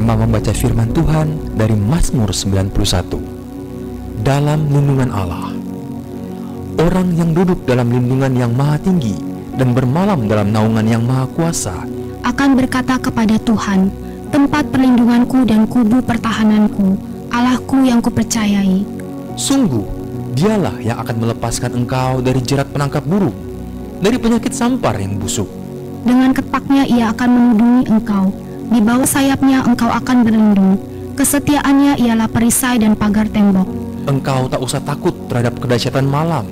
bersama membaca firman Tuhan dari Mazmur 91. Dalam lindungan Allah. Orang yang duduk dalam lindungan yang maha tinggi dan bermalam dalam naungan yang maha kuasa akan berkata kepada Tuhan, tempat perlindunganku dan kubu pertahananku, Allahku yang kupercayai. Sungguh, dialah yang akan melepaskan engkau dari jerat penangkap burung, dari penyakit sampar yang busuk. Dengan ketaknya ia akan melindungi engkau, di bawah sayapnya engkau akan berlindung. Kesetiaannya ialah perisai dan pagar tembok. Engkau tak usah takut terhadap kedahsyatan malam,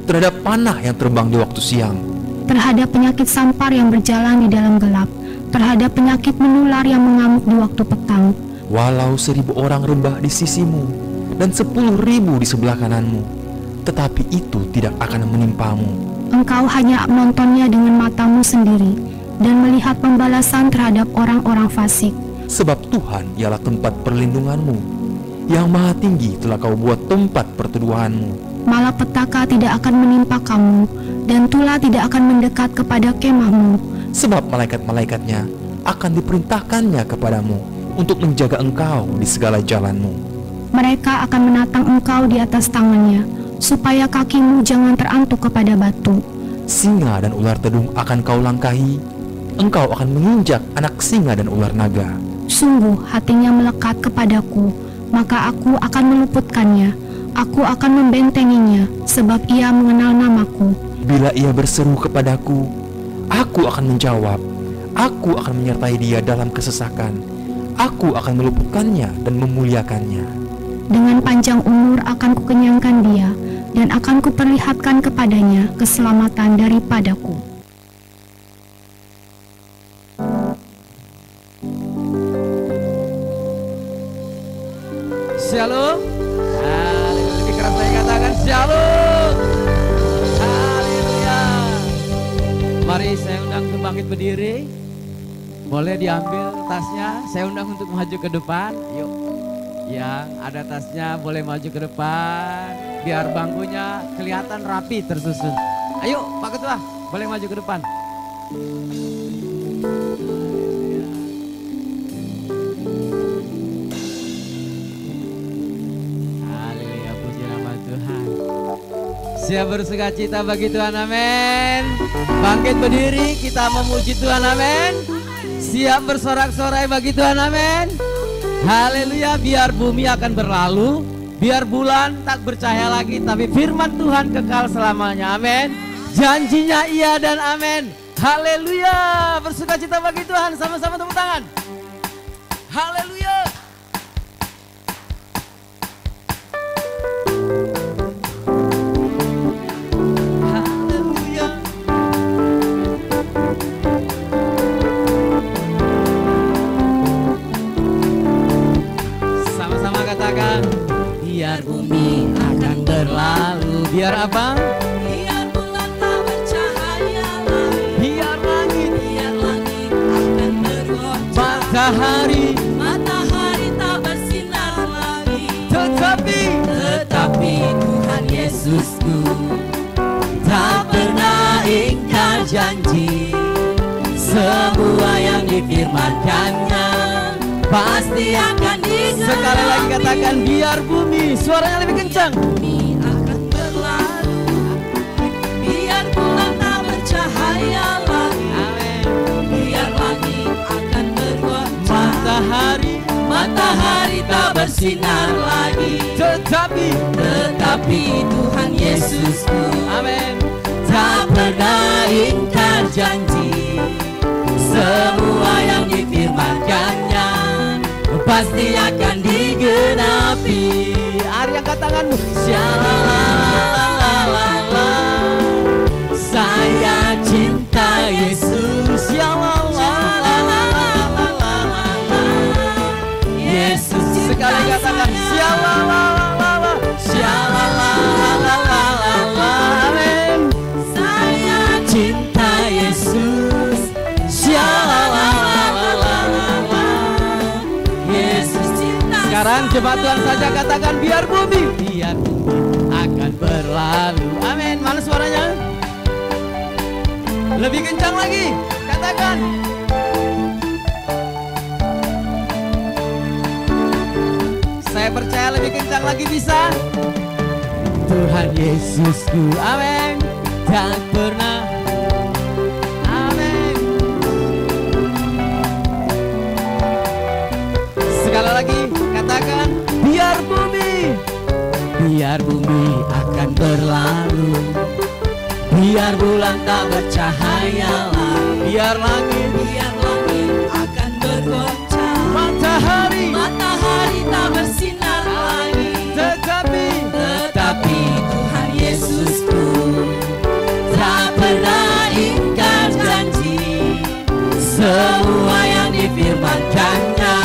terhadap panah yang terbang di waktu siang, terhadap penyakit sampar yang berjalan di dalam gelap, terhadap penyakit menular yang mengamuk di waktu petang. Walau 1000 orang rebah di sisimu dan 10.000 di sebelah kananmu, tetapi itu tidak akan menimpamu. Engkau hanya menontonnya dengan matamu sendiri dan melihat pembalasan terhadap orang-orang fasik. Sebab Tuhan ialah tempat perlindunganmu, yang maha tinggi telah kau buat tempat perteduhanmu. Malapetaka tidak akan menimpa kamu, dan tulah tidak akan mendekat kepada kemahmu. Sebab malaikat-malaikatnya akan diperintahkannya kepadamu untuk menjaga engkau di segala jalanmu. Mereka akan menatang engkau di atas tangannya, supaya kakimu jangan terantuk kepada batu. Singa dan ular tedung akan kau langkahi, engkau akan menginjak anak singa dan ular naga. Sungguh hatinya melekat kepadaku, maka aku akan meluputkannya. Aku akan membentenginya, sebab ia mengenal namaku. Bila ia berseru kepadaku, aku akan menjawab. Aku akan menyertai dia dalam kesesakan. Aku akan meluputkannya dan memuliakannya. Dengan panjang umur akan kukenyangkan dia, dan akan kuperlihatkan kepadanya keselamatan daripadaku. Shalom. Lebih keras saya katakan shalom. Haleluya. Mari saya undang untuk bangkit berdiri. Boleh diambil tasnya. Saya undang untuk maju ke depan. Yuk. Yang ada tasnya boleh maju ke depan. Biar bangkunya kelihatan rapi tersusun. Ayo Pak Ketua, boleh maju ke depan. Haleluya, puji nama Tuhan. Siap bersuka cita bagi Tuhan, amin. Bangkit berdiri, kita memuji Tuhan, amin. Siap bersorak-sorai bagi Tuhan, amin. Haleluya, biar bumi akan berlalu, biar bulan tak bercahaya lagi, tapi firman Tuhan kekal selamanya, amin. Janjinya iya dan amin. Haleluya, bersuka cita bagi Tuhan, sama-sama tepuk tangan. Haleluya. Haleluya. Sama-sama katakan, biar bumi akan berlalu, biar apa? Biar bulan tak bercahaya lagi, Biar langit akan bergoncang, matahari tak bersinar lagi. Tetapi Tuhan Yesusku tak pernah ingkar janji. Semua yang difirmankannya pasti akan digenapi. Sekali lagi katakan, biar bumi, suaranya lebih kencang. Bumi akan berlalu, biar bulan tak bercahaya lagi. Amin. Biar langit akan bergoncang, matahari tak bersinar lagi. Tetapi Tuhan Yesusku, Amin. tak pernah ingkar janji. Semua yang difirmankannya pasti akan digenapi. Ari angkat tanganmu. Shalalalalala, saya cinta Yesus. Shalalalalala, Yesus cinta Sekali katakan, saya. shalalalalala. Shalalalalala, Amin. saya cinta Yesus. Shalalalalala, Yesus cinta Sekarang saya. jemaat Tuhan saja katakan, biar bumi akan berlalu. Amin. Mana suaranya? Lebih kencang lagi. Katakan. Saya percaya lebih kencang lagi bisa. Tuhan Yesusku, amin. Tak pernah, amin. Sekali lagi katakan, biar bumi akan berlalu, biar bulan tak bercahaya lagi, biar langit akan bergoncang, matahari tak bersinar lagi, tetapi Tuhan Yesusku tak pernah ingkar janji. Semua yang difirmankannya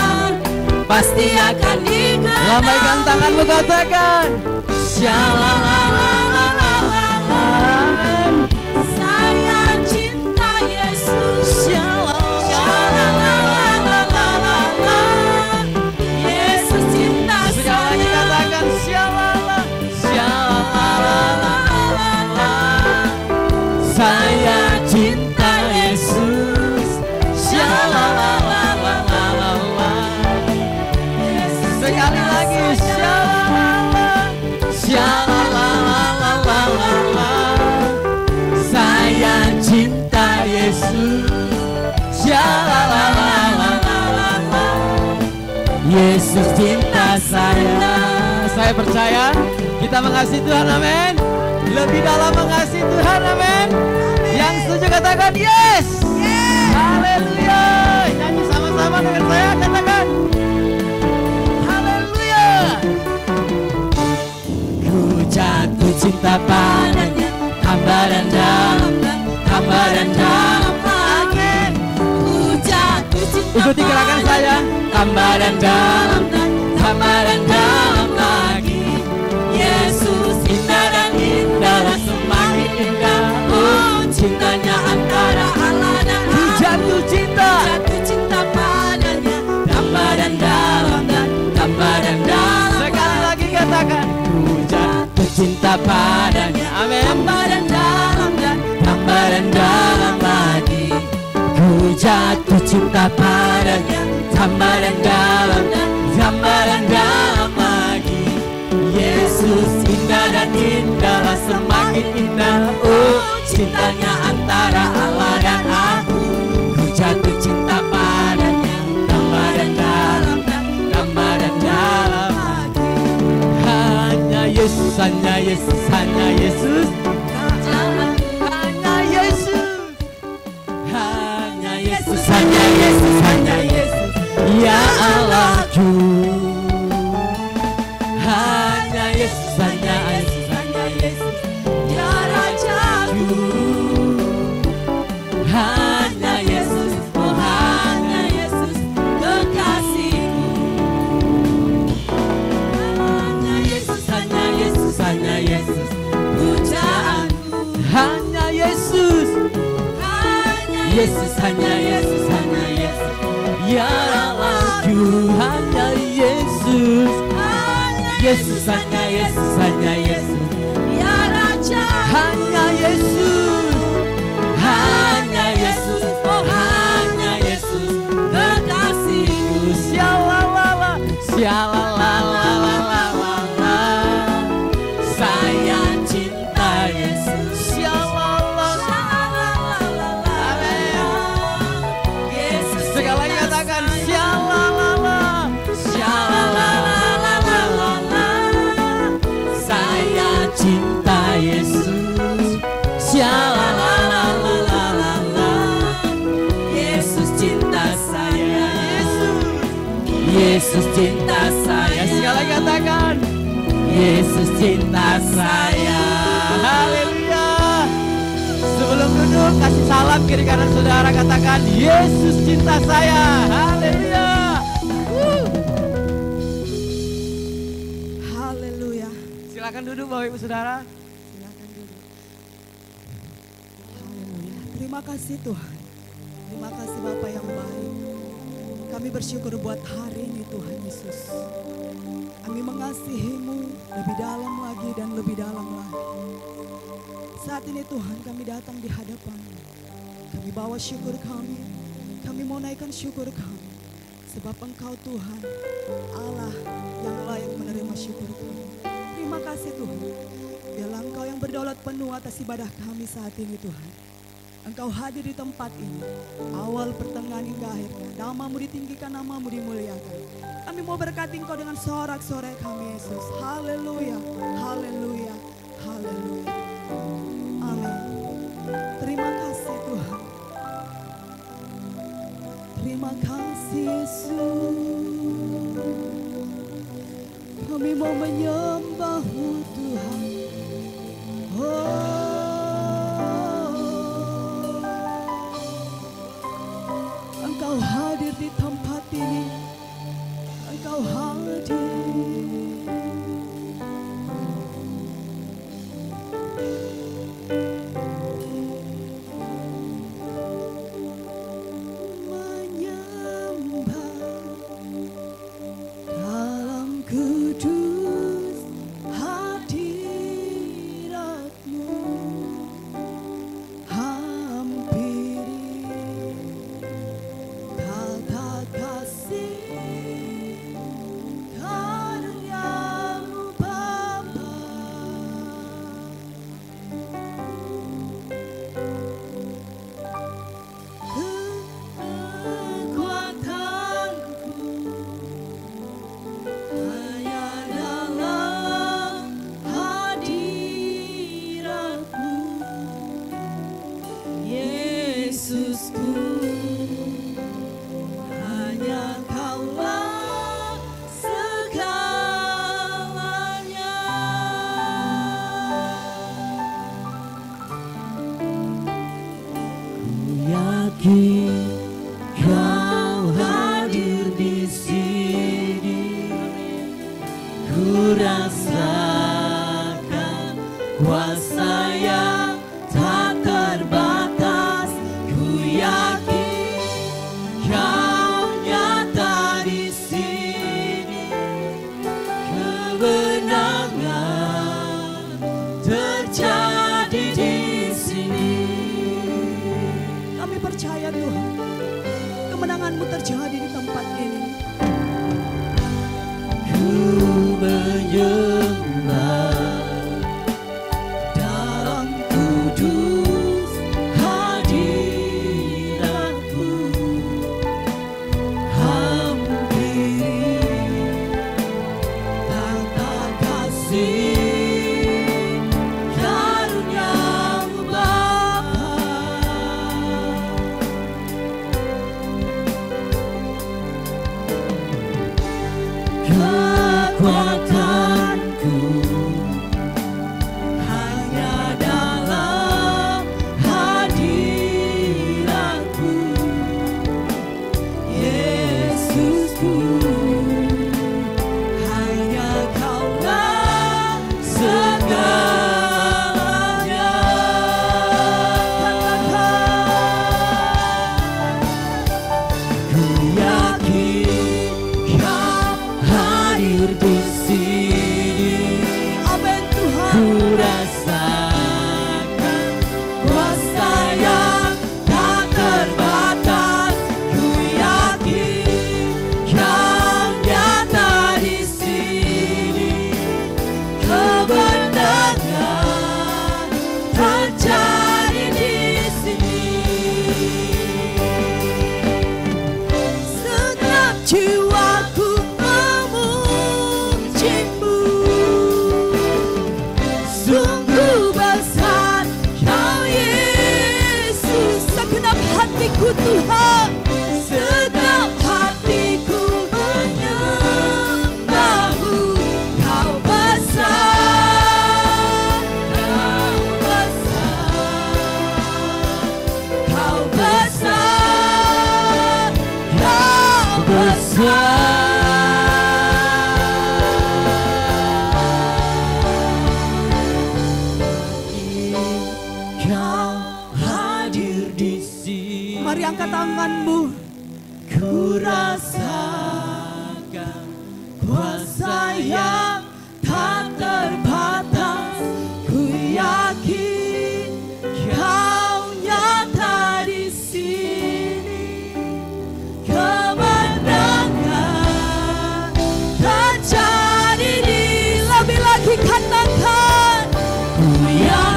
pasti akan digenapi. lambaikan tanganmu katakan, Amin. Saya cinta Yesus. Yesus cinta sekali lagi saya. katakan, syalala, syalala. Saya cinta Yesus, syalala. Sekali lagi, syalala, syalala. Saya cinta Yesus, syalala. Yesus cinta saya. Saya percaya kita mengasihi Tuhan, amin. Lebih dalam mengasihi Tuhan, amin. Yang setuju katakan yes. Haleluya. Nyanyi sama-sama dengan saya, katakan haleluya. Ku jatuh cinta padanya, tambah dan dalam, tambah dan dalam lagi. Ku jatuh cinta Ikuti gerakan saya, tambah dan dalam, tambah dan dalam lagi. Yesus indah dan indah dan semakin indah. Oh, cintanya antara Allah dan Ku aku. jatuh cinta, Jatuh cinta padanya, tambah dan dalam dan tambah dan dalam. sekali lagi katakan, ku jatuh cinta padanya, amin. Tambah dan dalam dan Tambah dan dalam lagi. Ku jatuh cinta padanya, tambah dan dalam, tambah dan dalam lagi. Yesus indah dan indah, semakin indah. Oh, cintanya antara Allah dan aku. Ku jatuh cinta padanya, tambah dan dalam, tambah dan dalam. Hanya Yesus, hanya Yesus, hanya Yesus. Hanya Yesus, hanya Yesus, hanya Yesus, hanya Yesus, ya Allahku. Hanya Yesus, hanya Yesus, hanya Yesus, ya Rajaku. Hanya Yesus, oh hanya Yesus, kekasihku. hanya Yesus, hanya Yesus, hanya Yesus, Pujaanku. hanya Yesus. Hanya Yesus, hanya Yesus, hanya Yesus, ya Allahku. Hanya Yesus, hanya Yesus, hanya Yesus, hanya Yesus, ya Raja. hanya Yesus, hanya Yesus, oh hanya Yesus, Kekasihku. syalalala, syalalala, saya cinta Yesus, syalalala. Yesus Sekali lagi katakan syalalala, syalalala. Saya cinta Yesus, syalalala. Yesus cinta saya. Yesus cinta saya. Sekali lagi katakan Yesus cinta saya. Haleluya. Sebelum duduk kasih salam kiri kanan saudara, katakan Yesus cinta saya. Haleluya. Haleluya. Silakan duduk Bapak Ibu Saudara. Silakan duduk. Haleluya. Terima kasih Tuhan. Terima kasih Bapak yang baik. Kami bersyukur buat hari ini Tuhan Yesus. Kami mengasihi-Mu lebih dalam lagi dan lebih dalam lagi. Saat ini Tuhan kami datang di hadapan-Mu. Kami bawa syukur kami. Kami mau naikkan syukur kami. Sebab Engkau Tuhan Allah yang layak berdaulat penuh atas ibadah kami saat ini Tuhan. Engkau hadir di tempat ini, awal, pertengahan, hingga akhirnya. Namamu ditinggikan, namamu dimuliakan. Kami mau berkati Engkau dengan sorak-sorai kami Yesus. Haleluya, haleluya, haleluya. Amin. Terima kasih Tuhan. Terima kasih Yesus. Kami mau menyembah-Mu Tuhan. Engkau hadir di tempat ini. Engkau hadir. Menyembah dalam kudus hadirat-Mu. Hampiri kata kasih karya-Mu Bapa. Kekuatanku hanya dalam hadirat-Mu, Yesusku. Hanya Kaulah segalanya. Ku yakin Kau hadir di sini. Ku rasakan kuasa yang tak terbatas. Ku yakin Kau nyata di sini. Kemenangan terjadi di sini. Kami percaya Tuhan, kemenangan-Mu terjadi di tempat ini. Ku menyembah dalam kudus hadirat-Mu. Hampiri tata kasih karunia-Mu Bapa. Kekuatanku hanya dalam hadirat-Mu, Yesusku. Hanya Kaulah segalanya. Ku yakin Kau hadir di sini. Amin Tuhan. Ku rasakan kuasa yang tak terbatas. Ku yakin Kau nyata di sini. Kemenangan terjadi di sini. Segenap jiwaku memuji-Mu. Sungguh besar Kau Yesus. Segenap hatiku Tuhan, segenap hatiku menyembah-Mu. Kau besar, Kau besar, Kau besar, Kau besar. Kau hadir di sini. Mari angkat tanganmu. Ku rasakan kuasa yang tak terbatas. Ku yakin Kau nyata di sini. Kemenangan terjadi di lebih lagi katakan. Ku yakin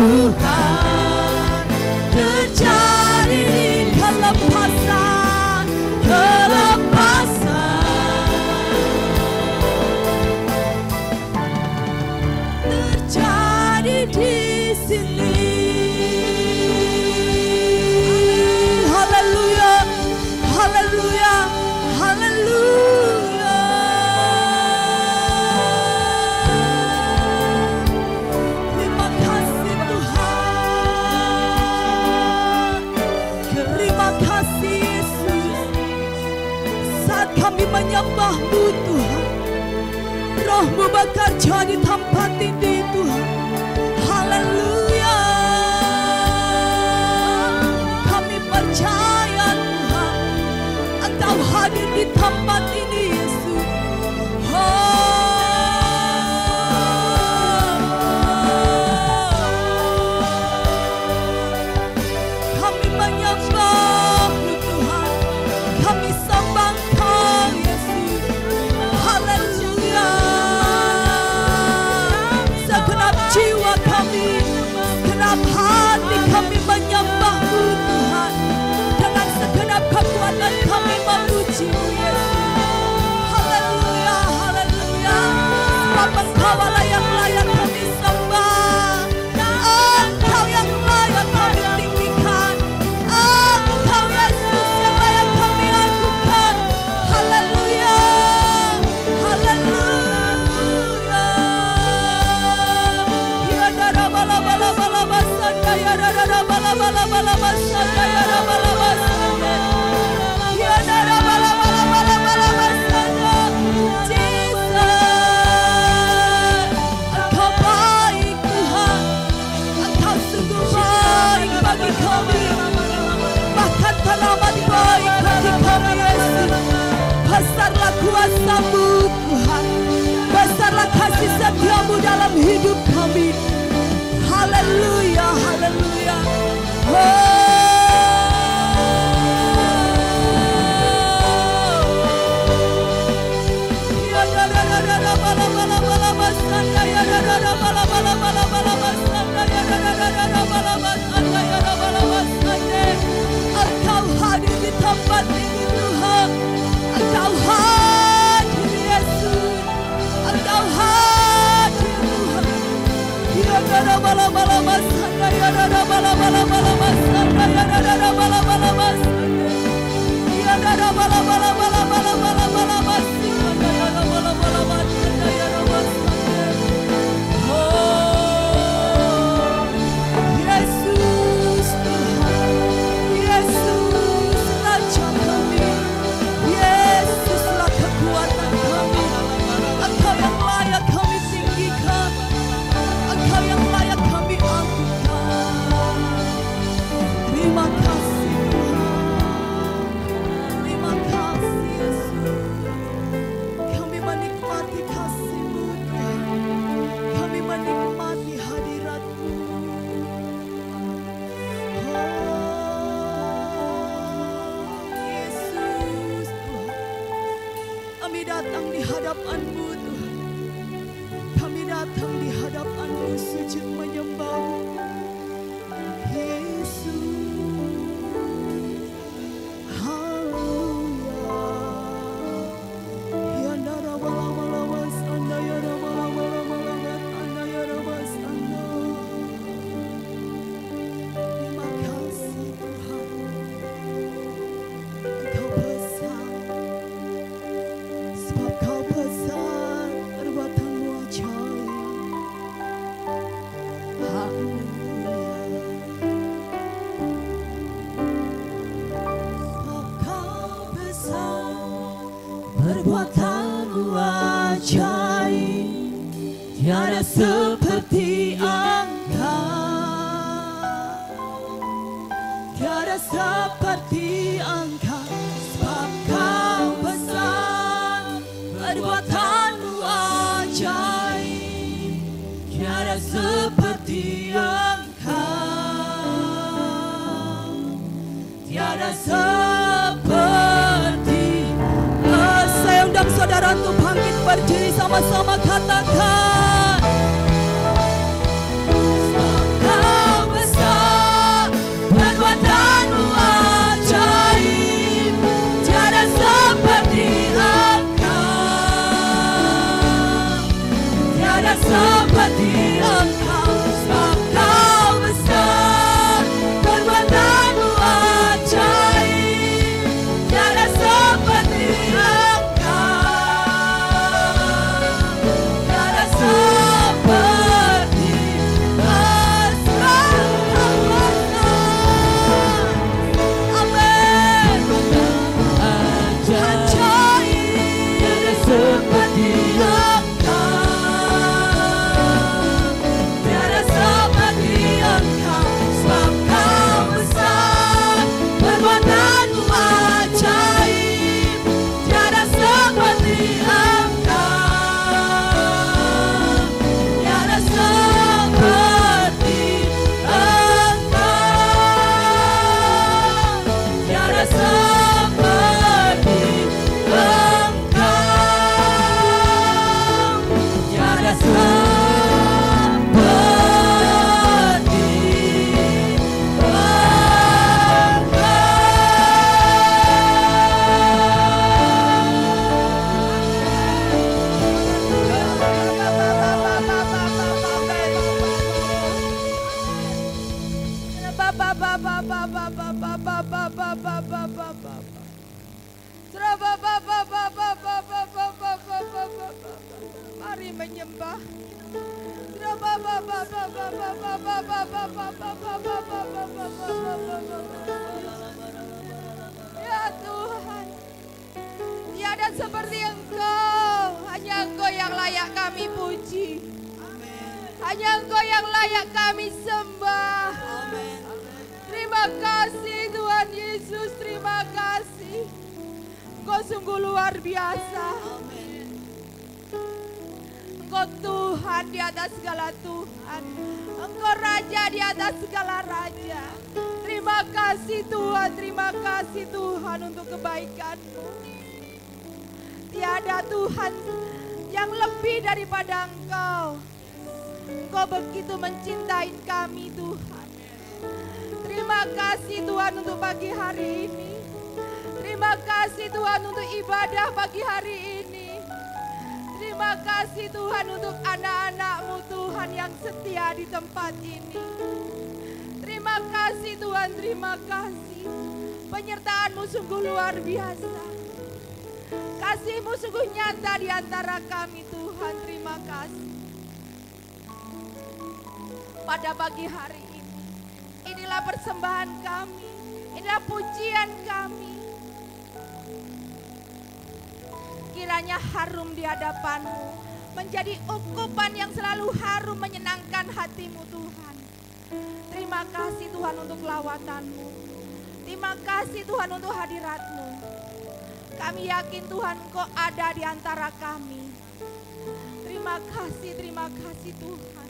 Tuhan, terjadi kelepasan, terjadi di sini. Haleluya, haleluya, haleluya. Terima kasih Tuhan, terima kasih Yesus. Saat kami menyembah-Mu Tuhan, Roh-Mu bekerja di tempat ini Tuhan. Haleluya. Kami percaya Tuhan, Engkau hadir di tempat ini Yesus. Kami menyembah-Mu Tuhan, kami sembah Engkau Yesus. Haleluya. Segenap jiwa kami, segenap hati kami menyembah-Mu Tuhan. Dengan segenap kekuatan kami memuji-Mu Yesus. Haleluya, haleluya. Sebab Engkau Allah yang layak kami sembah, Engkau yang layak kami tinggikan, Engkau Yesus yang layak kami agukan. Haleluya, haleluya. Ya dara bala bala bala basanda, ya dara bala bala bala basanda, ya dara bala basanda, ya dara bala bala bala bala basanda. Jesus, Engkau baik Tuhan, Engkau sungguh baik bagi kami, bahkan teramat baik bagi kami Yesus. Besarlah kuasa-Mu Tuhan, besarlah kasih setia-Mu dalam hidup kami. Haleluya, haleluya. Ya dara dara bala bala bala basanda, ya dara bala bala bala bala basanda, ya dara bala basanda, ya dara bala basanda. Engkau hadir di tempat ini Tuhan, Engkau hadir Yesus, Engkau hadir Tuhan. Ya dara bala bala basanda, ya dara bala bala bala basanda, ya dara bala bala basanda, ya dara bala bala bala bala bala bala basanda, ya dara bala bala basanda, ya dara basanda. Oh, Yesus Tuhan, Yesus Raja kami, Yesuslah kekuatan kami. Engkau yang layak kami tinggikan, Engkau yang layak kami agungkan. Terima kasih Tuhan, terima kasih Yesus. Kami menikmati kasih-Mu Tuhan, kami menikmati hadirat-Mu. Yesus Tuhan, kami datang di hadapan-Mu Tuhan, kami datang di hadapan-Mu sujud menyembah-Mu Yesus. Haleluya. Ya dara bala bala basanda, ya dara bala bala bala basanda, ya dara basanda. Terima kasih Tuhan, Engkau besar, sebab Kau besar, perbuatan-Mu ajaib. Haleluya. Sebab Kau besar, perbuatan-Mu ajaib, tiada seperti Engkau, tiada seperti Engkau. Sebab Kau besar, perbuatan-Mu ajaib, tiada seperti Engkau, tiada seperti. Saya undang saudara untuk bangkit berdiri sama-sama katakan. Sebab Kau Mari menyembah. Ya Tuhan, tiada seperti Engkau, hanya Engkau yang layak kami puji. Hanya Engkau yang layak kami sembah. Terima kasih Tuhan Yesus, terima kasih. Engkau sungguh luar biasa. Engkau Tuhan di atas segala Tuhan. Engkau Raja di atas segala Raja. Terima kasih Tuhan untuk kebaikan-Mu. Tiada Tuhan yang lebih daripada Engkau. Engkau begitu mencintai kami Tuhan. Terima kasih Tuhan untuk pagi hari ini. Terima kasih Tuhan untuk ibadah pagi hari ini. Terima kasih Tuhan untuk anak-anak-Mu Tuhan yang setia di tempat ini. Terima kasih Tuhan, terima kasih. Penyertaan-Mu sungguh luar biasa. Kasih-Mu sungguh nyata di antara kami Tuhan, terima kasih. Pada pagi hari ini, inilah persembahan kami, inilah pujian kami. Kiranya harum di hadapan-Mu, menjadi ukupan yang selalu harum menyenangkan hati-Mu Tuhan. Terima kasih Tuhan untuk lawatan-Mu. Terima kasih Tuhan untuk hadirat-Mu. Kami yakin Tuhan Engkau ada di antara kami. Terima kasih Tuhan.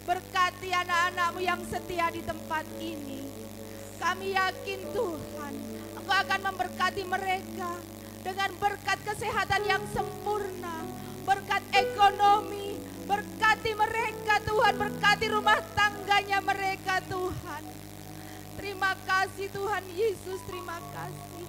Berkati anak-anak-Mu yang setia di tempat ini. Kami yakin Tuhan Engkau akan memberkati mereka dengan berkat kesehatan yang sempurna, berkat ekonomi, berkati mereka Tuhan, berkati rumah tangganya mereka Tuhan. Terima kasih Tuhan Yesus, terima kasih.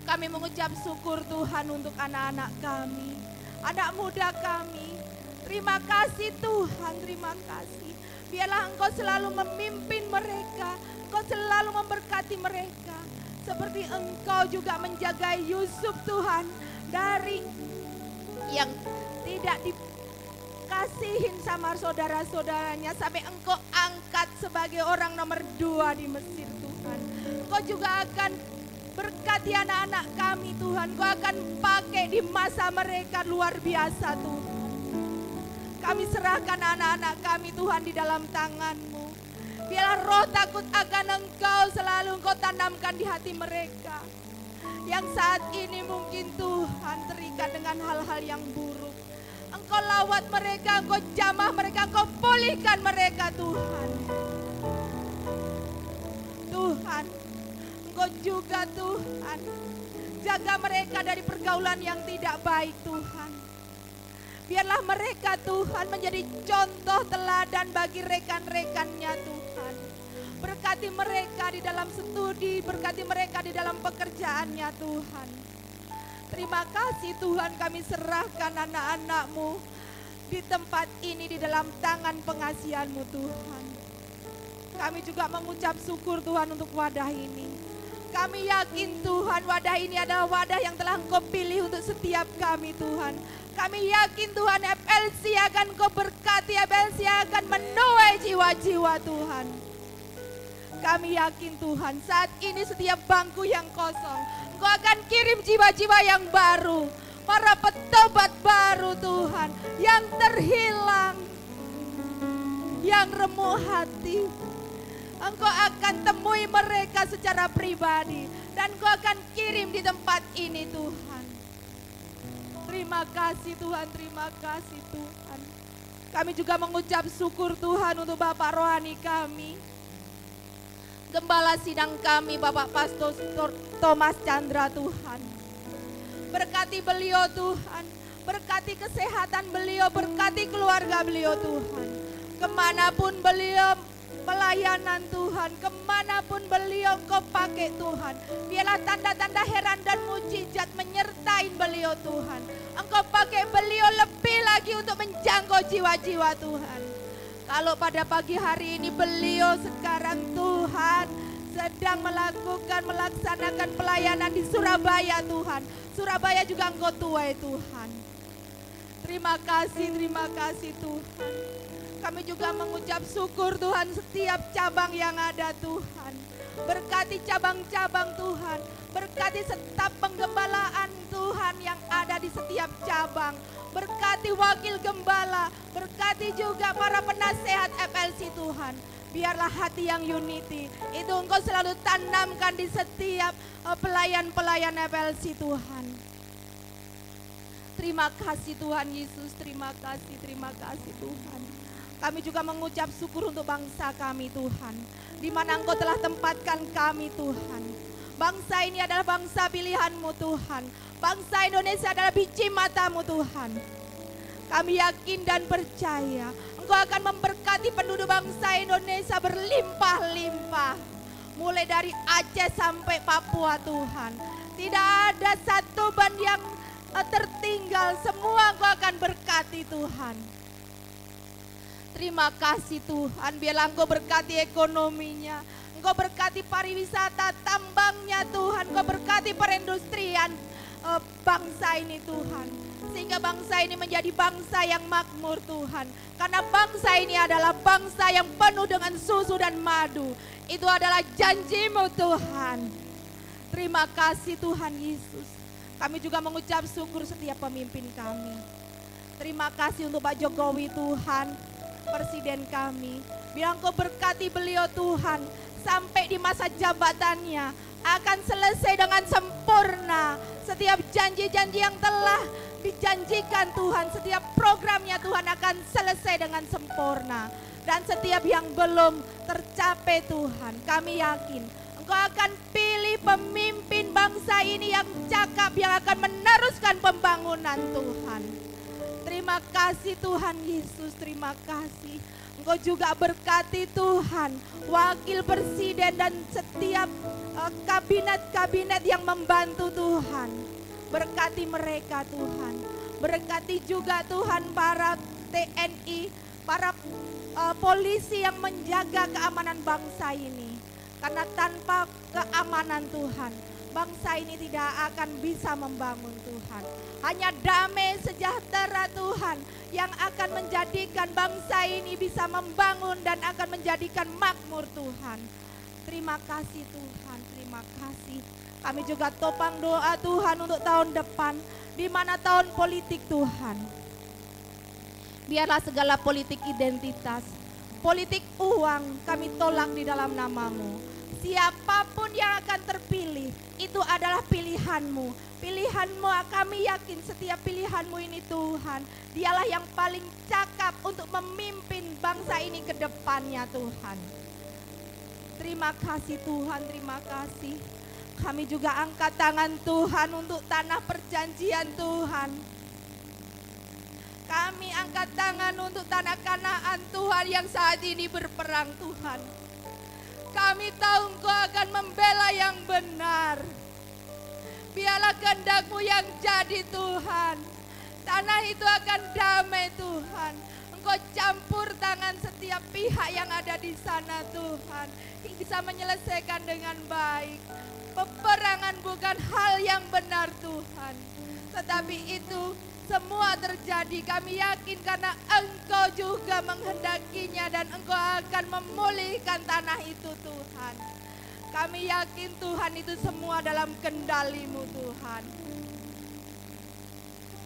Kami mengucap syukur Tuhan untuk anak-anak kami, anak muda kami. Terima kasih Tuhan, terima kasih. Biarlah Engkau selalu memimpin mereka, Engkau selalu memberkati mereka. Seperti Engkau juga menjaga Yusuf Tuhan dari yang tidak dikasihin sama saudara-saudaranya sampai Engkau angkat sebagai orang nomor 2 di Mesir Tuhan. Engkau juga akan berkati anak-anak kami Tuhan. Engkau akan pakai di masa mereka luar biasa Tuhan. Kami serahkan anak-anak kami Tuhan di dalam tangan-Mu. Biarlah roh takut akan Engkau selalu Engkau tanamkan di hati mereka. Yang saat ini mungkin Tuhan terikat dengan hal-hal yang buruk. Engkau lawat mereka, Engkau jamah mereka, Engkau pulihkan mereka Tuhan. Tuhan, Engkau juga Tuhan, jaga mereka dari pergaulan yang tidak baik Tuhan. Biarlah mereka Tuhan menjadi contoh teladan bagi rekan-rekannya Tuhan. Berkati mereka di dalam studi, berkati mereka di dalam pekerjaannya Tuhan. Terima kasih Tuhan, kami serahkan anak-anak-Mu di tempat ini di dalam tangan pengasihan-Mu Tuhan. Kami juga mengucap syukur Tuhan untuk wadah ini. Kami yakin Tuhan wadah ini adalah wadah yang telah Engkau pilih untuk setiap kami Tuhan. Kami yakin Tuhan FLC akan Engkau berkati, FLC akan menuai jiwa-jiwa Tuhan. Kami yakin Tuhan saat ini setiap bangku yang kosong Engkau akan kirim jiwa-jiwa yang baru, para petobat baru Tuhan, yang terhilang, yang remuk hati. Engkau akan temui mereka secara pribadi dan Engkau akan kirim di tempat ini Tuhan. Terima kasih Tuhan, terima kasih Tuhan. Kami juga mengucap syukur Tuhan untuk Bapak rohani kami, Gembala sidang kami Bapak Pastor Thomas Chandra Tuhan. Berkati beliau Tuhan, berkati kesehatan beliau, berkati keluarga beliau Tuhan. Kemanapun beliau pelayanan Tuhan, kemanapun beliau Engkau pakai Tuhan. Biarlah tanda-tanda heran dan mujizat menyertai beliau Tuhan. Engkau pakai beliau lebih lagi untuk menjangkau jiwa-jiwa Tuhan. Kalau pada pagi hari ini beliau sekarang Tuhan sedang melaksanakan pelayanan di Surabaya Tuhan. Surabaya juga Engkau tuai Tuhan. Terima kasih Tuhan. Kami juga mengucap syukur Tuhan setiap cabang yang ada Tuhan. Berkati cabang-cabang Tuhan. Berkati staf penggembalaan Tuhan yang ada di setiap cabang. Berkati wakil gembala. Berkati juga para penasehat FLC Tuhan. Biarlah hati yang unity itu Engkau selalu tanamkan di setiap pelayan-pelayan FLC Tuhan. Terima kasih Tuhan Yesus, terima kasih Tuhan. Kami juga mengucap syukur untuk bangsa kami Tuhan, di mana Engkau telah tempatkan kami Tuhan. Bangsa ini adalah bangsa pilihan-Mu Tuhan. Bangsa Indonesia adalah biji mata-Mu Tuhan. Kami yakin dan percaya Engkau akan memberkati penduduk bangsa Indonesia berlimpah-limpah. Mulai dari Aceh sampai Papua Tuhan. Tidak ada satu ban yang tertinggal, semua Engkau akan berkati Tuhan. Terima kasih Tuhan, biarlah Engkau berkati ekonominya. Engkau berkati pariwisata, tambangnya Tuhan. Engkau berkati perindustrian bangsa ini Tuhan. Sehingga bangsa ini menjadi bangsa yang makmur Tuhan. Karena bangsa ini adalah bangsa yang penuh dengan susu dan madu. Itu adalah janji-Mu Tuhan. Terima kasih Tuhan Yesus. Kami juga mengucap syukur setiap pemimpin kami. Terima kasih untuk Pak Jokowi Tuhan, Presiden kami. Biar Engkau berkati beliau Tuhan. Sampai di masa jabatannya akan selesai dengan sempurna. Setiap janji-janji yang telah dijanjikan Tuhan, setiap programnya Tuhan akan selesai dengan sempurna. Dan setiap yang belum tercapai Tuhan, kami yakin Engkau akan pilih pemimpin bangsa ini yang cakap, yang akan meneruskan pembangunan Tuhan. Terima kasih Tuhan Yesus, terima kasih. Engkau juga berkati Tuhan, wakil presiden dan setiap kabinet-kabinet yang membantu Tuhan. Berkati mereka Tuhan. Berkati juga Tuhan para TNI, para polisi yang menjaga keamanan bangsa ini. Karena tanpa keamanan Tuhan, bangsa ini tidak akan bisa membangun Tuhan. Hanya damai sejahtera Tuhan yang akan menjadikan bangsa ini bisa membangun dan akan menjadikan makmur Tuhan. Terima kasih Tuhan, terima kasih. Kami juga topang doa Tuhan untuk tahun depan, di mana tahun politik Tuhan. Biarlah segala politik identitas, politik uang kami tolak di dalam nama-Mu. Siapapun yang akan terpilih, itu adalah pilihan-Mu. Pilihan-Mu, kami yakin setiap pilihan-Mu ini Tuhan, dialah yang paling cakap untuk memimpin bangsa ini ke depannya Tuhan. Terima kasih Tuhan, terima kasih. Kami juga angkat tangan Tuhan untuk tanah perjanjian Tuhan. Kami angkat tangan untuk tanah Kanaan Tuhan yang saat ini berperang Tuhan. Kami tahu Engkau akan membela yang benar. Biarlah kehendak-Mu yang jadi Tuhan. Tanah itu akan damai Tuhan. Engkau campur tangan setiap pihak yang ada di sana Tuhan. Yang bisa menyelesaikan dengan baik. Peperangan bukan hal yang benar Tuhan. Tetapi itu semua terjadi, kami yakin karena Engkau juga menghendakinya dan Engkau akan memulihkan tanah itu Tuhan. Kami yakin Tuhan itu semua dalam kendali-Mu Tuhan.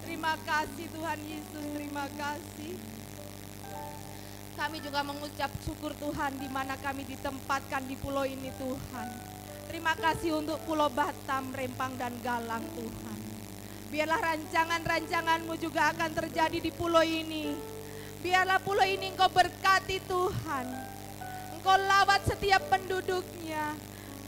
Terima kasih Tuhan Yesus, terima kasih. Kami juga mengucap syukur Tuhan di mana kami ditempatkan di pulau ini Tuhan. Terima kasih untuk Pulau Batam, Rempang dan Galang Tuhan. Biarlah rancangan-rancangan-Mu juga akan terjadi di pulau ini. Biarlah pulau ini Engkau berkati Tuhan. Engkau lawat setiap penduduknya.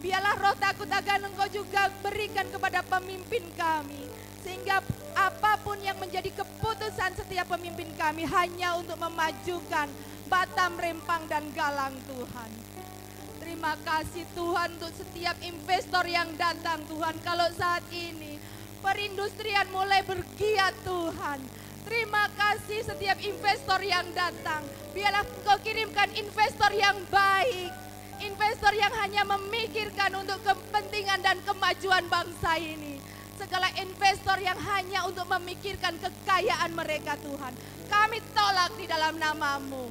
Biarlah roh takut akan Engkau juga berikan kepada pemimpin kami. Sehingga apapun yang menjadi keputusan setiap pemimpin kami hanya untuk memajukan Batam, Rempang dan Galang Tuhan. Terima kasih Tuhan untuk setiap investor yang datang Tuhan. Kalau saat ini perindustrian mulai bergiat Tuhan. Terima kasih setiap investor yang datang. Biarlah Engkau kirimkan investor yang baik. investor yang hanya memikirkan untuk kepentingan dan kemajuan bangsa ini. Segala investor yang hanya untuk memikirkan kekayaan mereka Tuhan, kami tolak di dalam nama-Mu.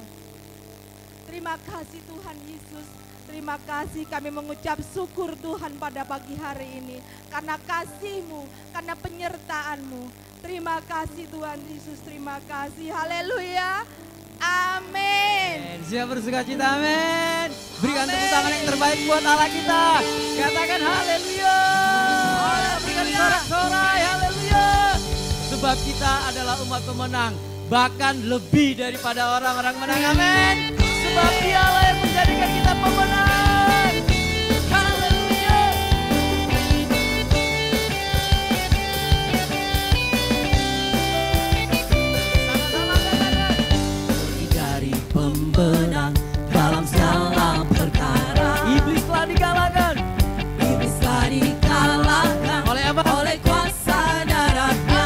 Terima kasih Tuhan Yesus. Terima kasih, kami mengucap syukur Tuhan pada pagi hari ini. Karena kasih-Mu, karena penyertaan-Mu. Terima kasih Tuhan Yesus, terima kasih. Haleluya. Amin. Siap bersukacita, amin. Berikan tepuk tangan yang terbaik buat Allah kita. Katakan haleluya. Berikan sorak-sorai, haleluya. Sebab kita adalah umat pemenang, bahkan lebih daripada orang-orang menang, amin. Sebab Dialah yang menjadikan kita pemenang. Haleluya. Sama-sama katakan. Lebih dari pemenang dalam segala perkara. Iblis telah dikalahkan. Iblis telah dikalahkan Oleh apa? oleh kuasa darah-Nya.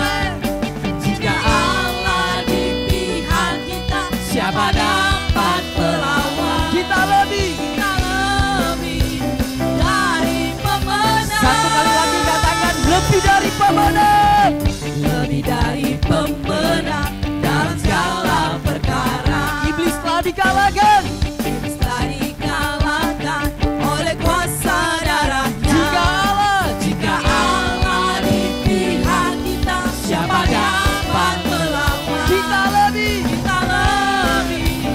Jika Allah di pihak kita, siapa dapat melawan? Kita lebih. Kita lebih dari pemenang. Satu kali lagi katakan lebih dari pemenang. Lebih dari pemenang dalam segala perkara. Iblis telah dikalahkan. Iblis telah dikalahkan oleh kuasa darah-Nya. Jika Allah di pihak kita, siapa dapat melawan? Kita lebih. Kita lebih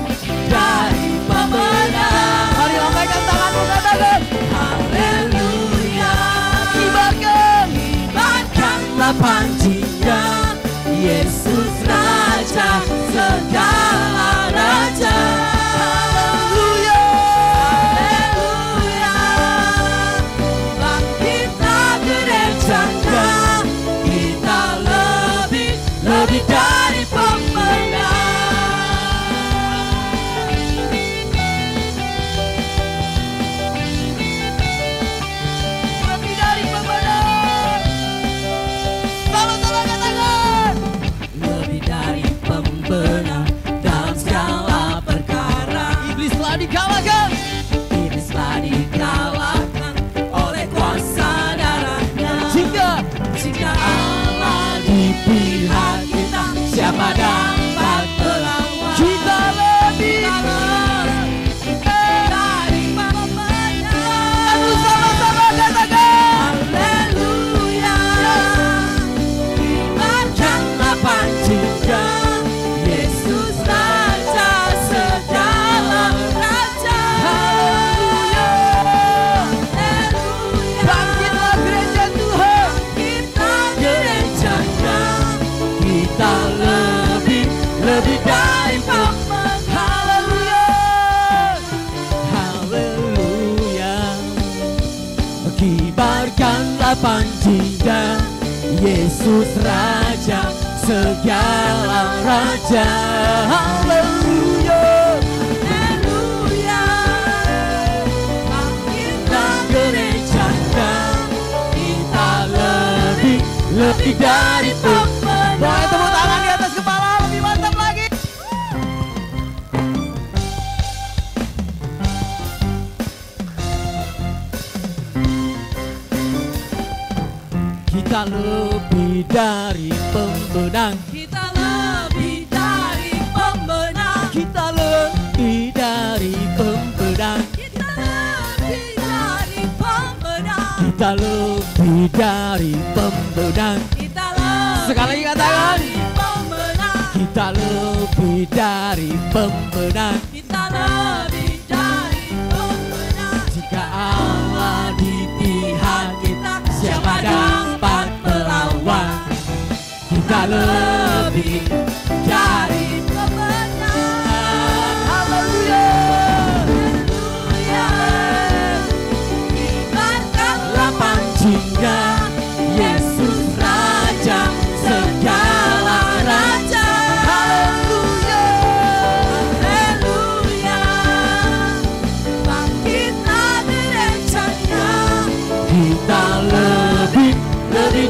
dari pemenang. Mari lambaikan tanganmu, katakan Haleluya. kibarkan. Kibarkanlah panjinya, Yesus Raja segala raja. Haleluya. Haleluya. Bangkitlah gerejanya, kita lebih dari pemenang. Lebih dari pemenang. Sama-sama katakan. Lebih dari pemenang dalam segala perkara. Iblis telah dikalahkan. Iblis telah dikalahkan oleh kuasa darah-Nya. Jika Allah di pihak kita, siapa dapat melawan? Kita lebih. Dari pemenang. Aduh, sama-sama katakan. Haleluya. Kibarkanlah panjinya, Yesus Raja segala raja. Haleluya. Haleluya. Bangkitlah gereja Tuhan. Kita gerejanya, kita lebih dari pemenang. Haleluya. Haleluya. Kibarkanlah panjinya, Yesus Raja segala raja. Haleluya. Haleluya. Bangkitlah gerejanya, kita lebih dari pemenang. Boleh tepuk tangan di atas kepala, lebih mantap lagi. Kita lebih dari pemenang. Kita lebih dari pemenang. Kita lebih dari pemenang. Kita lebih dari pemenang. Kita lebih dari pemenang. Kita lebih Sekali lagi katakan. dari pemenang. Kita lebih dari pemenang. Kita lebih dari pemenang. Jika Allah di pihak kita, siapa dapat melawan? Kita lebih dari pemenang. Haleluya. Haleluya. Kibarkanlah panjinya, Yesus Raja segala raja. Haleluya. Haleluya. Bangkitlah gerejanya, kita lebih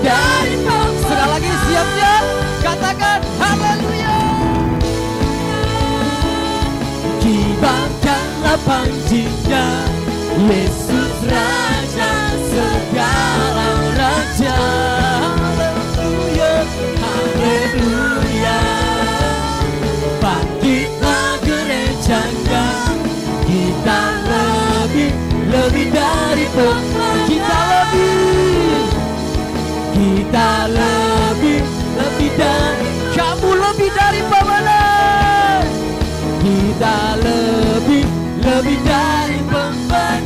dari pemenang. Sekali lagi siap-siap. Katakan haleluya. Kibarkanlah panjinya, Yesus Raja segala raja. Haleluya, haleluya. Bangkitlah gerejanya, kita lebih dari pemain. Kita lebih dari, kamu lebih dari pemain. Kita lebih dari pemain.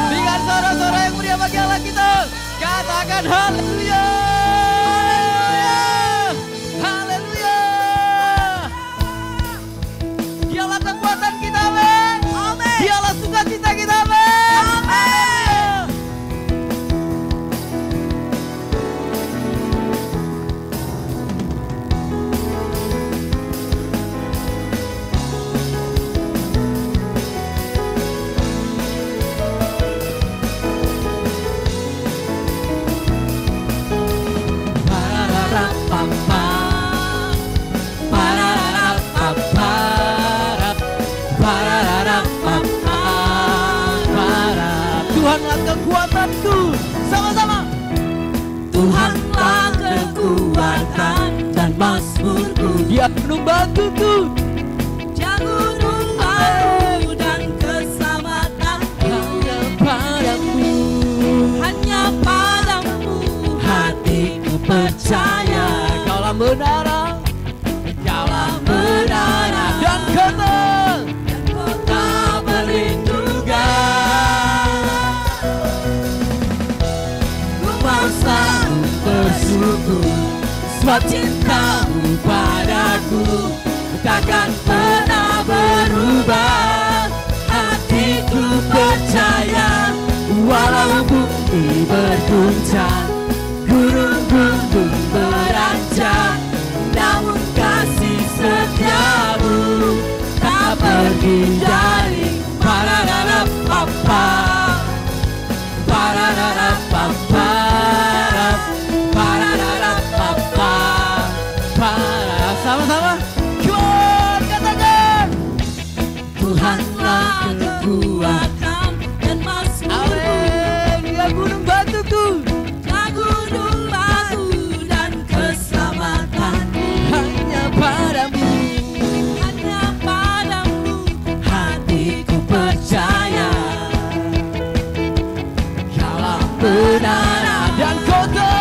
Dengan suara-suara yang mulia bagi Allah kita, katakan haleluya. Haleluya. Dialah kekuatan kita, amin. Dialah sukacita kita, amin. Amin. Tuhanlah kekuatanku, sama-sama. Tuhanlah kekuatan dan mazmurku, Dia gunung batuku, Dia gunung batu dan keselamatanku. Hanya padamu hatiku percaya. Kaulah menara, Kaulah menara dan kota. dan kota perlindungan. Ku mau selalu bersyukur sebab cintamu padaku takkan pernah berubah. Hatiku percaya walau bumi berguncang, gunung-gunung beranjak, namun kasih setiamu tak pergi dari pararapapa, pararapapa, pararapapa, Sama-sama, kuat katakan. Tuhanlah kekuatan dan mazmurku, Amin. Dia gunung batuku, Dia gunung batu dan keselamatanku. hanya padamu. Hanya padamu hatiku percaya. Kaulah menara Dan kota,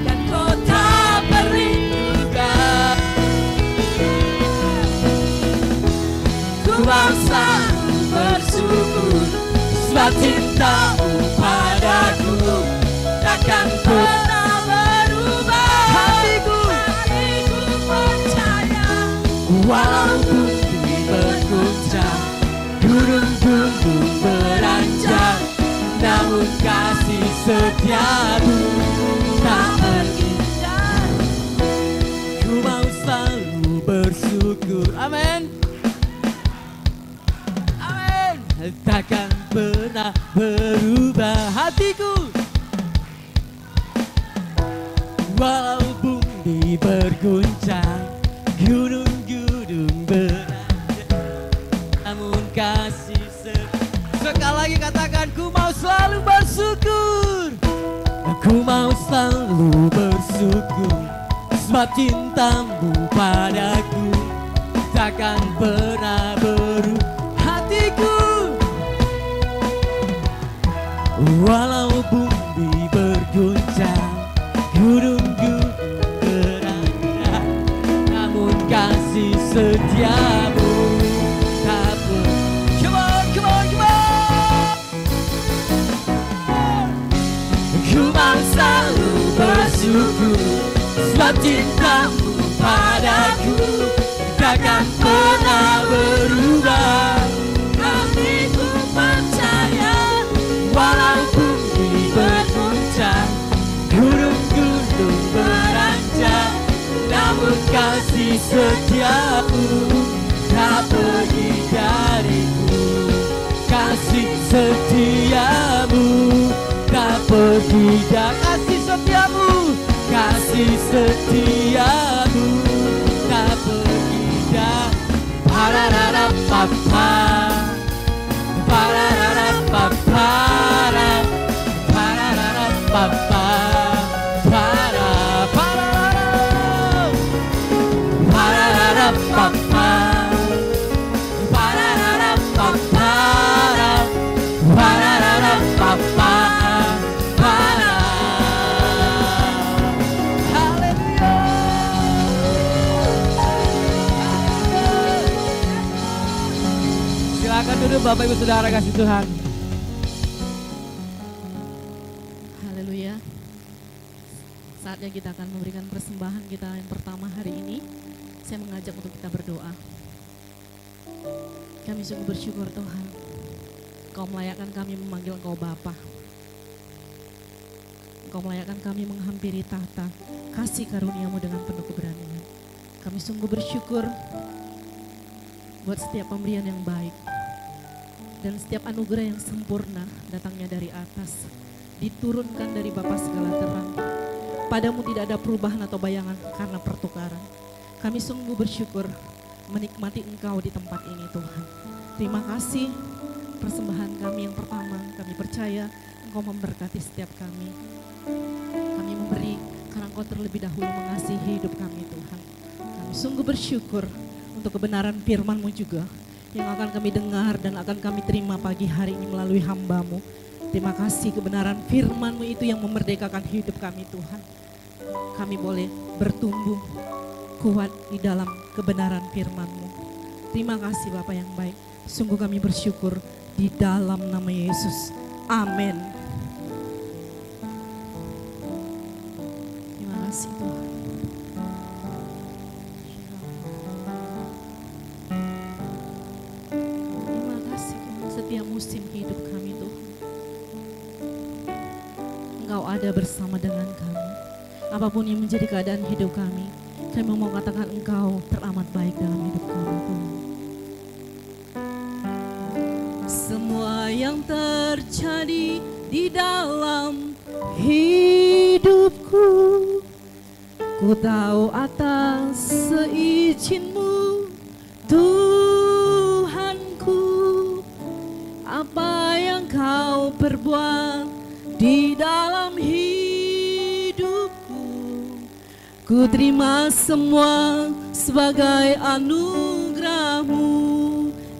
dan kota perlindungan. Ku mau selalu bersyukur sebab cintamu padaku takkan pernah berubah. hatiku, Percaya walau bumi berguncang, gunung-gunung beranjak, namun kasih setiamu tak pergi dari. Ku mau selalu bersyukur, amin. Amin. takkan pernah berubah. Hatiku, Walau bumi berguncang, gunung-gunung beranjak, namun kasih sekali lagi katakan, ku mau selalu bersyukur. Aku mau selalu bersyukur sebab cintamu padaku takkan pernah berubah. Hatiku, Walau bumi berguncang, gunung-gunung beranjak, namun kasih setiamu tak pernah. come on, come on, come on. Ku mau selalu bersyukur sebab cintamu padaku takkan pernah berubah. Hatiku percaya walau bumi berguncang, gunung-gunung beranjak, namun kasih setiamu tak pergi dariku. Kasih setiamu tak pergi dari, Kasih setiamu, kasih setiamu tak pergi dari. Pararapapa, duduk Bapak Ibu Saudara kasih Tuhan. Haleluya. Saatnya kita akan memberikan persembahan kita yang pertama hari ini. Saya mengajak untuk kita berdoa. Kami sungguh bersyukur Tuhan, Engkau melayakkan kami memanggil Engkau Bapa. Engkau melayakkan kami menghampiri tahta kasih karunia-Mu dengan penuh keberanian. Kami sungguh bersyukur buat setiap pemberian yang baik dan setiap anugerah yang sempurna datangnya dari atas, diturunkan dari Bapa segala terang. Padamu tidak ada perubahan atau bayangan karena pertukaran. Kami sungguh bersyukur menikmati Engkau di tempat ini Tuhan. Terima kasih persembahan kami yang pertama. Kami percaya Engkau memberkati setiap kami. Kami memberi karena Engkau terlebih dahulu mengasihi hidup kami Tuhan. Kami sungguh bersyukur untuk kebenaran firman-Mu juga yang akan kami dengar dan akan kami terima pagi hari ini melalui hamba-Mu. Terima kasih kebenaran firman-Mu itu yang memerdekakan hidup kami Tuhan. Kami boleh bertumbuh kuat di dalam kebenaran firman-Mu. Terima kasih Bapa yang baik. Sungguh kami bersyukur di dalam nama Yesus. Amin. Terima kasih Tuhan. Terima kasih Tuhan, setiap musim hidup kami Tuhan. Engkau ada bersama dengan kami. Apapun yang menjadi keadaan hidup kami, kami mau katakan Engkau teramat baik dalam hidup kami Tuhan. Semua yang terjadi di dalam hidupku, ku tahu atas seizin-Mu Tuhanku. Apa yang Kau perbuat di dalam hidupku, ku terima semua sebagai anugerah-Mu.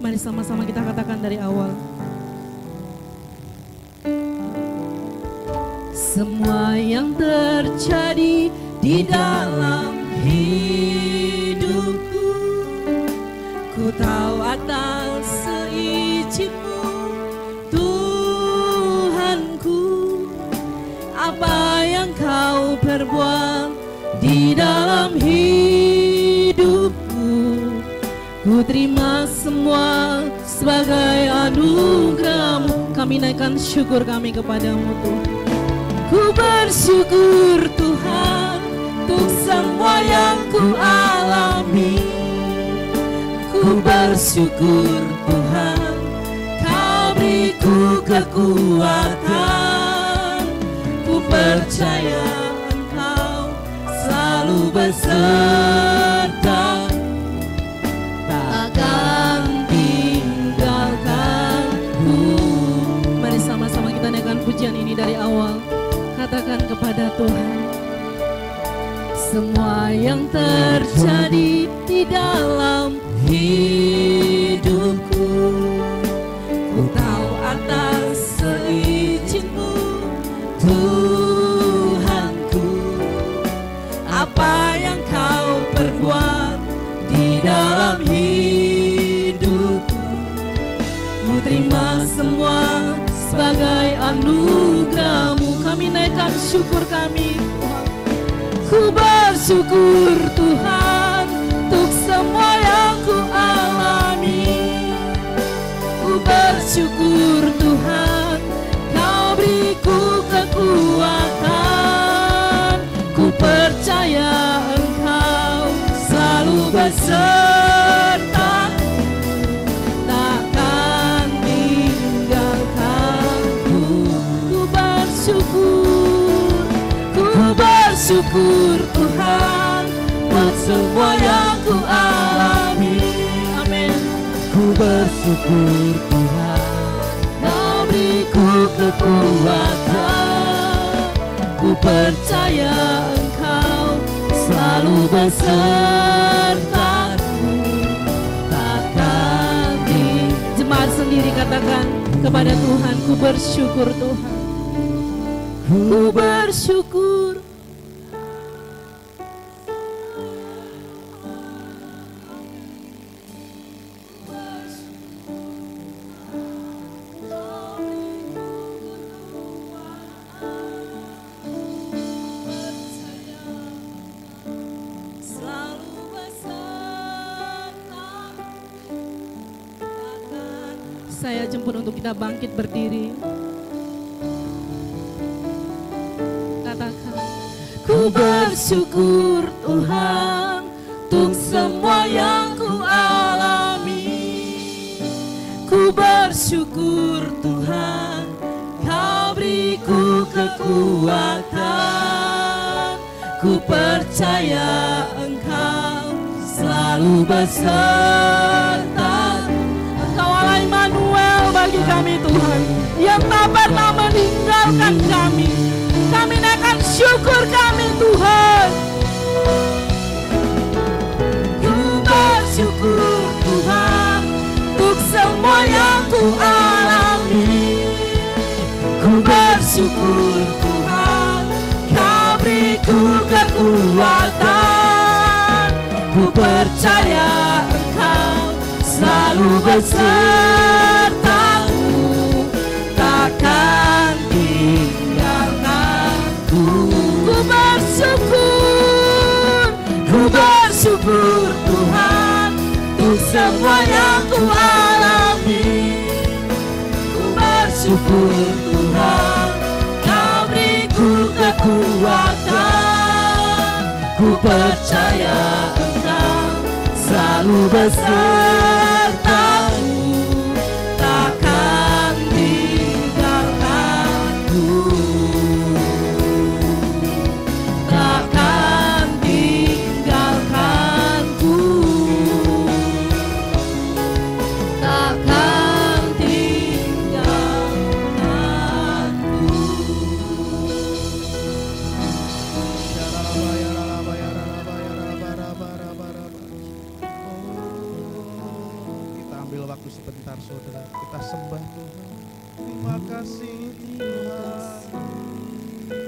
Mari sama-sama kita katakan dari awal. Semua yang terjadi di dalam hidupku, ku tahu atas seizin-Mu Tuhanku. Apa yang Kau perbuat di dalam hidupku, ku terima semua sebagai anugerah-Mu. Kami naikkan syukur kami kepada-Mu Tuhan. Ku bersyukur Tuhan untuk semua yang ku alami. Ku bersyukur Tuhan, Kau beriku kekuatan. Ku percaya Engkau selalu beserta, takkan tinggalkanku. Mari sama-sama kita naikkan pujian ini dari awal. Katakan kepada Tuhan, semua yang terjadi di dalam hidupku, ku tahu atas seizin-Mu Tuhanku. Apa yang Kau perbuat di dalam hidupku, ku terima semua sebagai anugerah-Mu. Kami naikkan syukur kami. Ku bersyukur Tuhan untuk semua yang ku alami. Ku bersyukur Tuhan, Kau beriku kekuatan. Ku percaya Engkau selalu beserta, takkan tinggalkanku. Ku bersyukur Tuhan buat semua yang ku alami. Amin. Ku bersyukur Tuhan, Kau beriku kekuatan. Ku percaya Engkau selalu besertaku, takkan tinggalkanku. Jemaat sendiri katakan kepada Tuhan, ku bersyukur Tuhan. Ku bersyukur. saya jemput untuk kita bangkit berdiri. Katakan, ku bersyukur Tuhan untuk semua yang ku alami. Ku bersyukur Tuhan, Kau beriku kekuatan. Ku percaya Engkau selalu beserta. Engkau Allah Immanuel bagi kami Tuhan, yang tak pernah meninggalkan kami. Kami naikkan syukur kami Tuhan. Ku bersyukur Tuhan untuk semua yang ku alami. Ku bersyukur Tuhan, Kau beriku kekuatan. Ku percaya Engkau selalu besertaku, takkan tinggalkanku. Ku bersyukur Tuhan untuk semua yang ku alami. Ku bersyukur Tuhan, Kau beriku kekuatan. Ku percaya Engkau selalu besertaku, takkan tinggalkanku. Takkan tinggalkanku. Takkan tinggalkanku. Kita ambil waktu sebentar saudara, kita sembah Tuhan. Terima kasih Tuhan.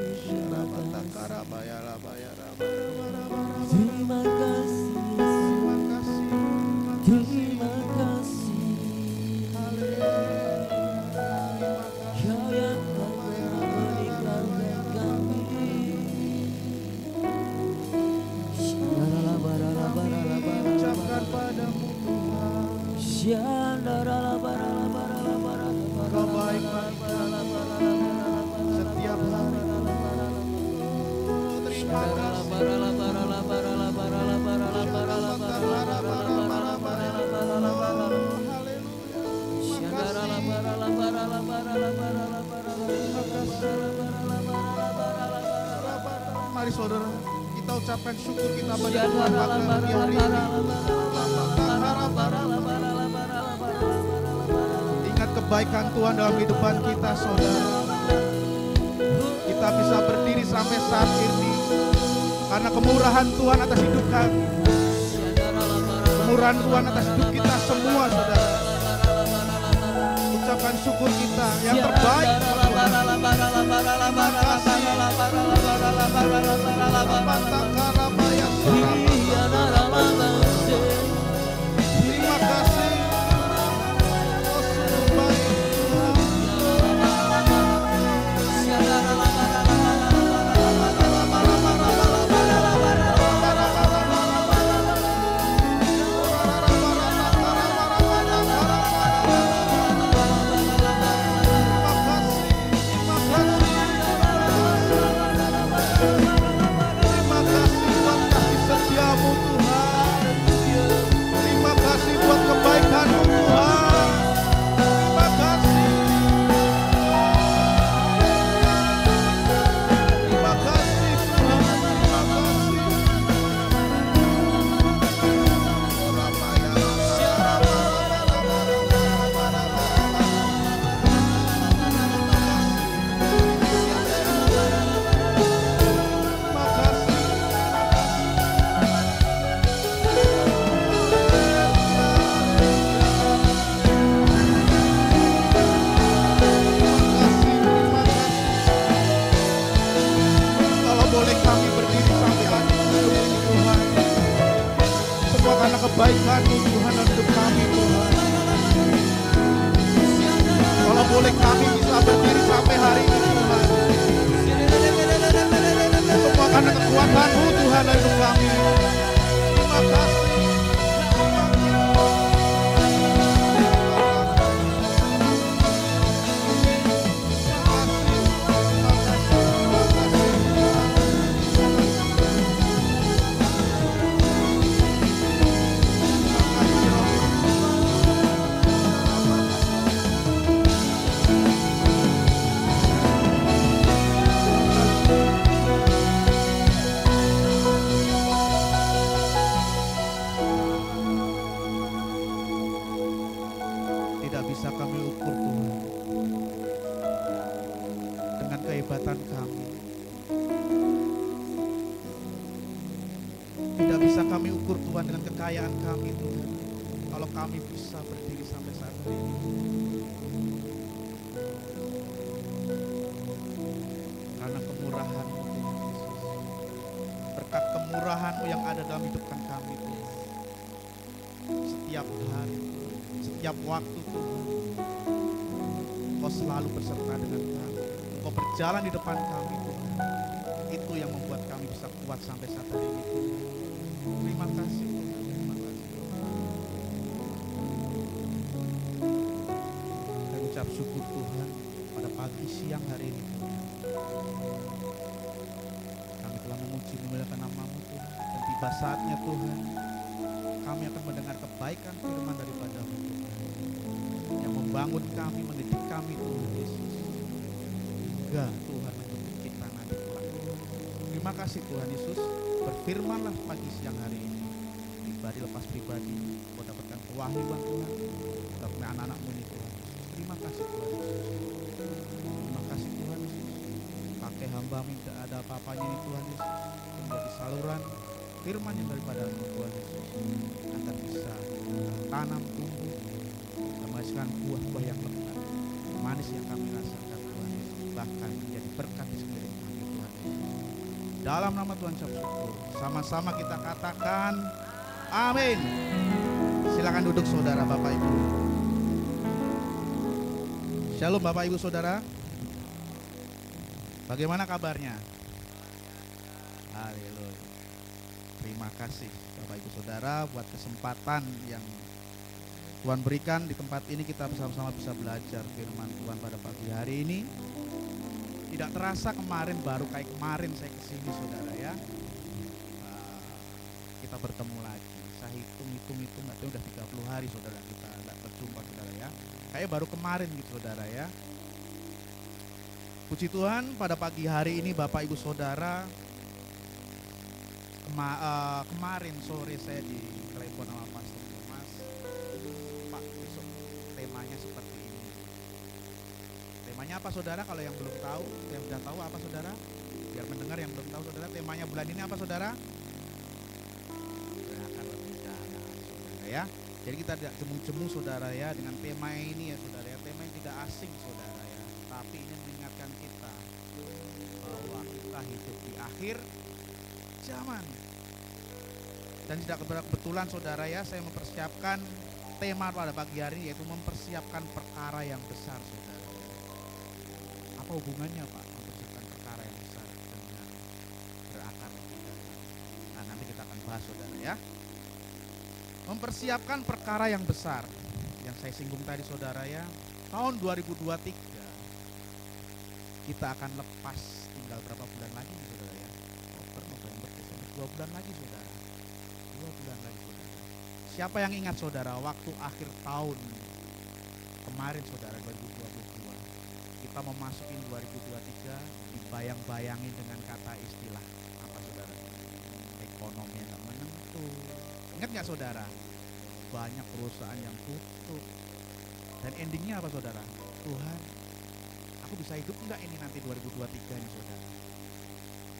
Terima kasih, terima kasih, Kau yang tak pernah meninggalkan kami. Ucapkan padamu Tuhan, kebaikan setiap hari. Terima kasih. Mari saudara, kita ucapkan syukur kita pada Tuhan pagi hari ini. Ingat kebaikan Tuhan dalam kehidupan kita saudara. Kita bisa berdiri sampai saat ini karena kemurahan Tuhan atas hidup kami. Kemurahan Tuhan atas hidup kita semua saudara. Ucapkan syukur kita yang terbaik. Terima kasih. Terima kasih. Oh, sungguh baik Tuhan. Kebaikan-Mu Tuhan dalam hidup kami Tuhan. Kalau boleh kami bisa berdiri sampai hari ini Tuhan. Semua karena kekuatan-Mu Tuhan dalam hidup kami. Terima kasih. kekuatan kami. Tidak bisa kami ukur Tuhan dengan kekayaan kami Tuhan. Kalau kami bisa berdiri sampai saat ini. Karena kemurahan-Mu Tuhan Yesus. Berkat kemurahan-Mu yang ada dalam hidup kami Tuhan. Setiap hari, setiap waktu Tuhan. Engkau selalu berserta dengan kami. Engkau berjalan di depan kami Tuhan. Itu yang membuat kami bisa kuat sampai saat hari ini Tuhan. Terima kasih Tuhan. Terima kasih Tuhan. Kami ucap syukur Tuhan pada pagi siang hari ini Tuhan. Kami telah memuji memuliakan nama-Mu Tuhan. Dan tiba saatnya Tuhan, kami akan mendengar kebaikan firman daripada-Mu Tuhan. Yang membangun kami, mendidik kami Tuhan Yesus. Hingga Tuhan membentuk kita nanti kelak. Terima kasih Tuhan Yesus. Berfirmanlah pagi siang hari ini. Pribadi lepas pribadi, Kau dapatkan kewahyuan Tuhan. Kau punya anak-anak-Mu ini Tuhan. Terima kasih Tuhan Yesus. Terima kasih Tuhan Yesus. Pakai hamba-Mu tidak ada apa-apanya ini Tuhan Yesus. Menjadi saluran firman yang daripada-Mu Tuhan Yesus. Agar bisa tanam tumbuh dan menghasilkan buah-buah yang lebat, manis yang kami rasakan Tuhan Yesus. Bahkan menjadi berkat di sekeliling kami Tuhan Yesus. Dalam nama Tuhan ucap syukur. Sama-sama kita katakan amin. Silakan duduk saudara Bapak Ibu. Shalom Bapak Ibu Saudara. Bagaimana kabarnya? Haleluya. Terima kasih Bapak Ibu Saudara buat kesempatan yang Tuhan berikan di tempat ini, kita bersama-sama bisa belajar firman Tuhan pada pagi hari ini. Tidak terasa baru kayak kemarin saya kesini saudara ya. Kita bertemu lagi. Saya hitung nggak tahu udah 30 hari saudara kita nggak berjumpa saudara ya. Kayak baru kemarin gitu saudara ya. Puji Tuhan pada pagi hari ini Bapak Ibu Saudara. Kemarin sore saya ditelepon sama Pastor Thomas. Pak, besok temanya seperti ini. Temanya apa saudara? Kalau yang belum tahu, yang sudah tahu apa saudara? Biar mendengar yang belum tahu saudara, temanya bulan ini apa saudara? Akan lebih dalam saudara ya. Jadi kita tidak jemu-jemu saudara ya dengan tema ini ya saudara ya. Tema yang tidak asing saudara ya. Tapi ini mengingatkan kita bahwa kita hidup di akhir zaman. Dan tidak kebetulan saudara ya, saya mempersiapkan tema pada pagi hari ini, yaitu mempersiapkan perkara yang besar saudara. Apa hubungannya Pak mempersiapkan perkara yang besar dengan berakar lebih dalam? Nah nanti kita akan bahas saudara ya. Mempersiapkan perkara yang besar yang saya singgung tadi saudara ya. Tahun 2023 kita akan lepas, tinggal berapa bulan lagi nih saudara ya. Oktober, November, Desember, 2 bulan lagi saudara. 2 bulan lagi saudara. Siapa yang ingat saudara waktu akhir tahun kemarin saudara 2022 kita memasuki 2023 dibayang-bayangin dengan kata istilah apa saudara? Ekonomi yang gak menentu. Ingat gak saudara? Banyak perusahaan yang tutup. Dan endingnya apa saudara? Tuhan, aku bisa hidup enggak ini nanti 2023 ini saudara?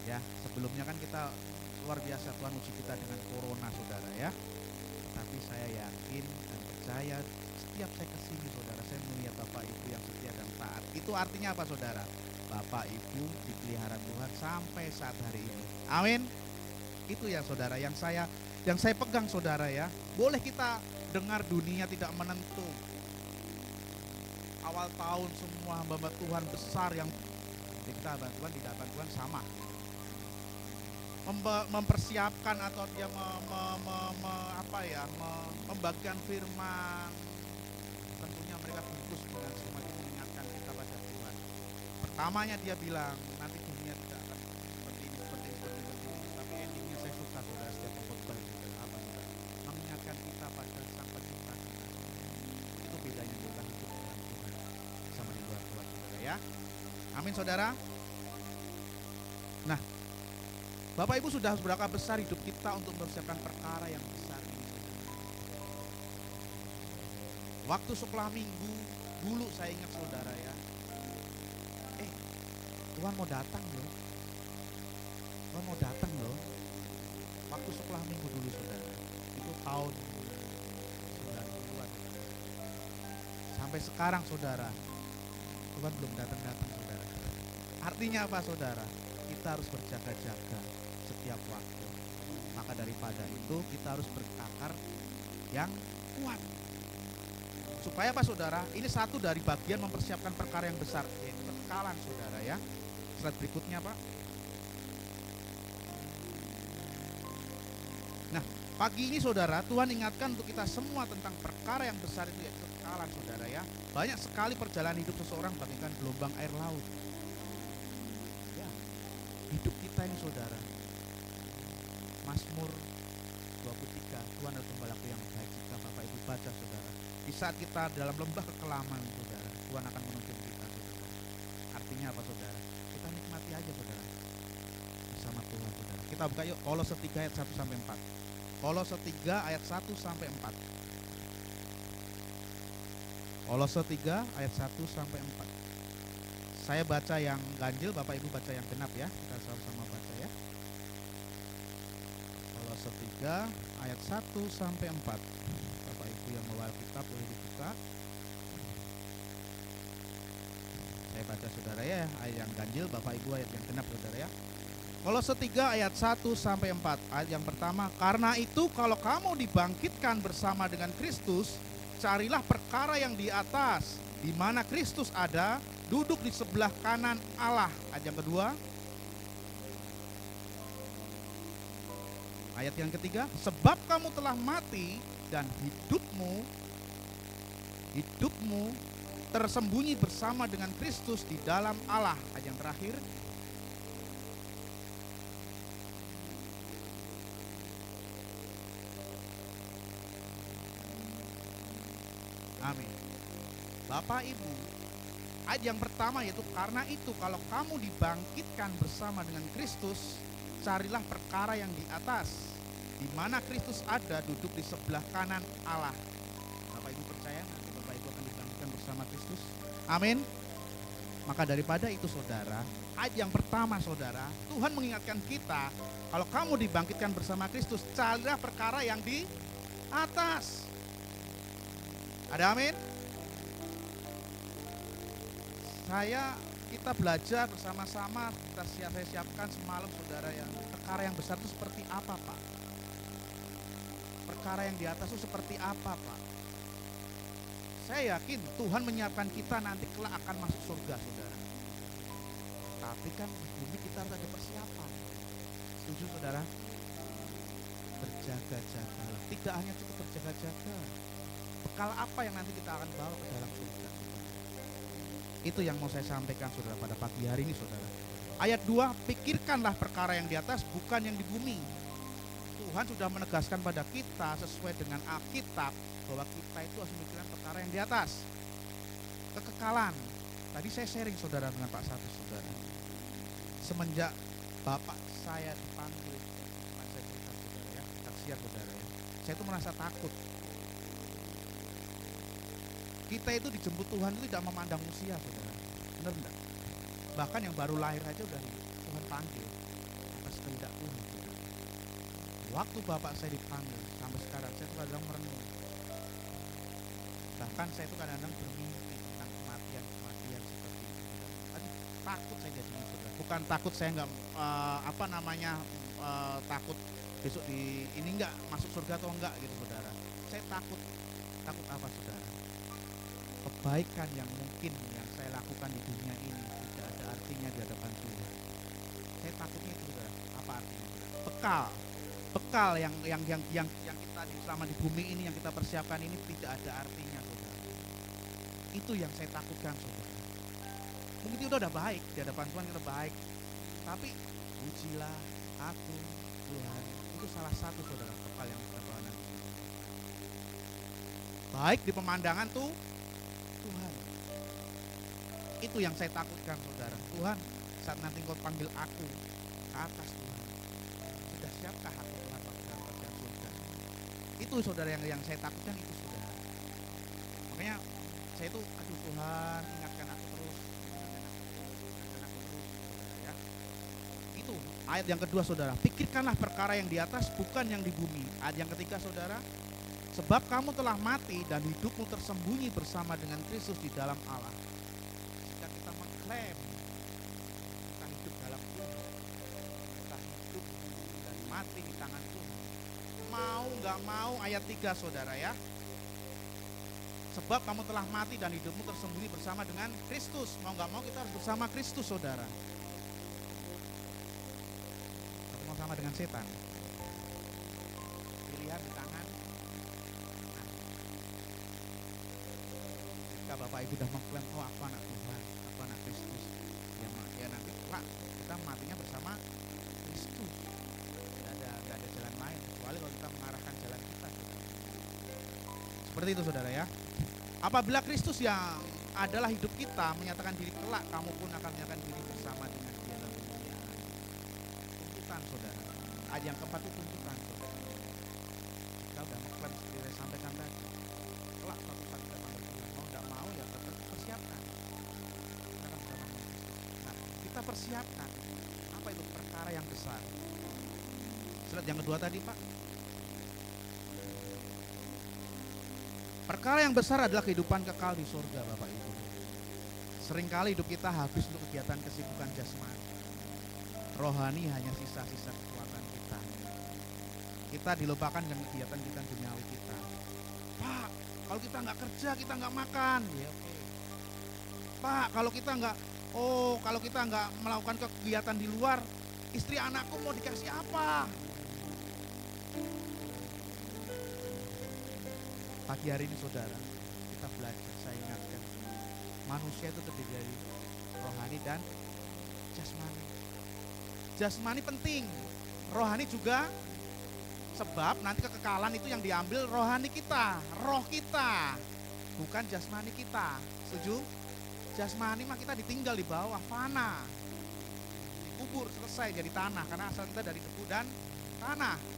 Ya, sebelumnya kan kita luar biasa Tuhan uji kita dengan corona saudara ya. Tapi saya yakin dan percaya setiap saya kesini saudara, saya melihat Bapak Ibu yang setia dan taat. Itu artinya apa saudara? Bapak Ibu dipelihara Tuhan sampai saat hari ini. Amin. Itu ya saudara yang saya pegang saudara ya. Boleh kita dengar dunia tidak menentu. Awal tahun semua hamba Tuhan besar yang kita bantuan di hadapan Tuhan sama. Mempersiapkan atau dia membagikan firman. Tentunya mereka fokus dengan semakin mengingatkan kita pada Tuhan. Pertamanya dia bilang nanti dunia tidak akan seperti ini. Tapi endingnya saya suka saudara setiap pengkhotbah itu apa saudara? Mengingatkan kita pada Sang Pencipta. Itu bedanya kita hidup dengan Tuhan sama di luar Tuhan saudara ya. Amin saudara. Nah, Bapak Ibu sudah seberapa besar hidup kita untuk mempersiapkan perkara yang besar ini. Waktu sekolah minggu dulu saya ingat saudara ya. Tuhan mau datang loh. Tuhan mau datang loh. Waktu sekolah minggu dulu saudara, itu tahun 90-an. Sampai sekarang saudara, Tuhan belum datang-datang saudara. Artinya apa saudara? Kita harus berjaga-jaga setiap waktu. Maka daripada itu kita harus berakar yang kuat. Supaya apa saudara? Ini satu dari bagian mempersiapkan perkara yang besar, yaitu kekekalan saudara ya. Slide berikutnya Pak. Nah pagi ini saudara, Tuhan ingatkan untuk kita semua tentang perkara yang besar itu, yaitu kekekalan saudara ya. Banyak sekali perjalanan hidup seseorang bagaikan gelombang air laut. Ya, hidup kita ini saudara. Mazmur 23, Tuhan adalah gembalaku yang baik. Jika Bapak Ibu baca saudara, di saat kita dalam lembah kekelaman saudara, Tuhan akan menuntun kita saudara. Artinya apa saudara? Kita nikmati aja saudara bersama Tuhan saudara. Kita buka yuk Kolose 3 ayat 1 sampai 4. Kolose 3 ayat 1 sampai 4. Kolose 3 ayat 1 sampai 4. Saya baca yang ganjil, Bapak Ibu baca yang genap ya. Kita sama-sama baca ya. Kolose 3 ayat 1 sampai 4. Bapak Ibu yang membawa kitab boleh dibuka. Saya baca saudara ya, ayat yang ganjil, Bapak Ibu ayat yang genap saudara ya. Kolose 3 ayat 1 sampai 4. Ayat yang pertama, karena itu kalau kamu dibangkitkan bersama dengan Kristus, carilah perkara yang di atas, di mana Kristus ada, duduk di sebelah kanan Allah. Ayat yang kedua. Ayat yang ketiga, sebab kamu telah mati dan hidupmu tersembunyi bersama dengan Kristus di dalam Allah. Ayat yang terakhir. Amin. Bapak Ibu, ayat yang pertama yaitu karena itu kalau kamu dibangkitkan bersama dengan Kristus, carilah perkara yang di atas, di mana Kristus ada, duduk di sebelah kanan Allah. Bapak Ibu percaya nanti Bapak Ibu akan dibangkitkan bersama Kristus? Amin. Maka daripada itu saudara, ayat yang pertama saudara, Tuhan mengingatkan kita, kalau kamu dibangkitkan bersama Kristus, carilah perkara yang di atas. Ada amin? Kita belajar bersama-sama, saya siapkan semalam saudara yang perkara yang besar itu seperti apa Pak? Perkara yang di atas itu seperti apa Pak? Saya yakin Tuhan menyiapkan kita nanti kelak akan masuk surga saudara. Tapi kan di bumi kita harus ada persiapan. Setuju saudara? Berjaga-jagalah. Tidak hanya cukup berjaga-jaga. Bekal apa yang nanti kita akan bawa ke dalam surga? Itu yang mau saya sampaikan saudara pada pagi hari ini saudara. Ayat 2, pikirkanlah perkara yang di atas bukan yang di bumi. Tuhan sudah menegaskan pada kita sesuai dengan Alkitab bahwa kita itu harus memikirkan perkara yang di atas. Kekekalan. Tadi saya sharing saudara dengan Pak Satu saudara. Semenjak Bapak saya dipanggil, saya cerita saudara ya, saksian saudara ya. Saya itu merasa takut. Kita itu dijemput Tuhan itu tidak memandang usia saudara. Benar enggak? Bahkan yang baru lahir aja udah Tuhan panggil atas kehendak Tuhan saudara. Waktu Bapak saya dipanggil sampai sekarang saya itu kadang merenung. Bahkan saya itu kadang-kadang bermimpi tentang kematian seperti itu. Aduh, takut saya jadi saudara. Bukan takut saya enggak takut besok ini enggak masuk surga atau enggak gitu saudara. Saya takut apa saudara? Kebaikan yang mungkin yang saya lakukan di dunia ini tidak ada artinya di hadapan Tuhan. Saya takutnya itu saudara. Apa artinya? Bekal yang kita selama di bumi ini yang kita persiapkan ini tidak ada artinya saudara. Itu yang saya takutkan saudara. Mungkin itu udah baik di hadapan Tuhan, kita baik. Tapi ujilah aku Tuhan. Itu salah satu saudara bekal yang kita bawa nanti. Baik di pemandangan tuh Tuhan. Itu yang saya takutkan saudara. Tuhan, saat nanti Engkau panggil aku ke atas Tuhan, sudah siapkah aku Tuhan dalam kerjaan surga? Itu saudara yang saya takutkan itu saudara. Makanya saya itu aduh Tuhan ingatkan aku terus. Ayat yang kedua saudara, pikirkanlah perkara yang di atas bukan yang di bumi. Ayat yang ketiga saudara, sebab kamu telah mati dan hidupmu tersembunyi bersama dengan Kristus di dalam Allah. Jika kita mengklaim kita hidup dalam Tuhan, kita hidup dan mati di tangan Tuhan, mau gak mau ayat 3 saudara ya, sebab kamu telah mati dan hidupmu tersembunyi bersama dengan Kristus. Mau gak mau kita harus bersama Kristus saudara. Mau sama dengan setan. Pilihan di tangan. Jika Bapak Ibu sudah mengklaim, oh aku anak Tuhan, aku anak Kristus, ya nanti kelak kita matinya bersama Kristus. Tidak ada jalan lain kecuali kalau kita mengarahkan jalan kita. Seperti itu saudara ya. Apabila Kristus yang adalah hidup kita menyatakan diri, kelak kamu pun akan menyatakan diri bersama dengan Dia dalam kemuliaan. Tuntutan saudara. Ayat yang keempat itu tuntutan saudara. Kita sudah mengklaim seperti saya sampaikan tadi. Kelak suatu saat kita panggil Tuhan, mau tidak mau ya tetap persiapkan. Kita akan bersama Kristus. Nah, kita persiapkan. Apa itu perkara yang besar? Slide yang kedua tadi Pak. Perkara yang besar adalah kehidupan kekal di surga Bapak Ibu. Seringkali hidup kita habis untuk kegiatan kesibukan jasmani. Rohani hanya sisa-sisa kekuatan kita. Kita dilupakan dengan kegiatan duniawi kita. Pak, kalau kita nggak kerja kita nggak makan. Ya, oke. Pak, kalau kita nggak melakukan kegiatan di luar, istri anakku mau dikasih apa? Pagi hari ini saudara, kita belajar, saya ingatkan, manusia itu terdiri dari rohani dan jasmani. Jasmani penting, rohani juga, sebab nanti kekekalan itu yang diambil rohani kita, roh kita, bukan jasmani kita. Setuju? Jasmani mah kita ditinggal di bawah, fana, dikubur, selesai jadi tanah, karena asal kita dari debu dan tanah.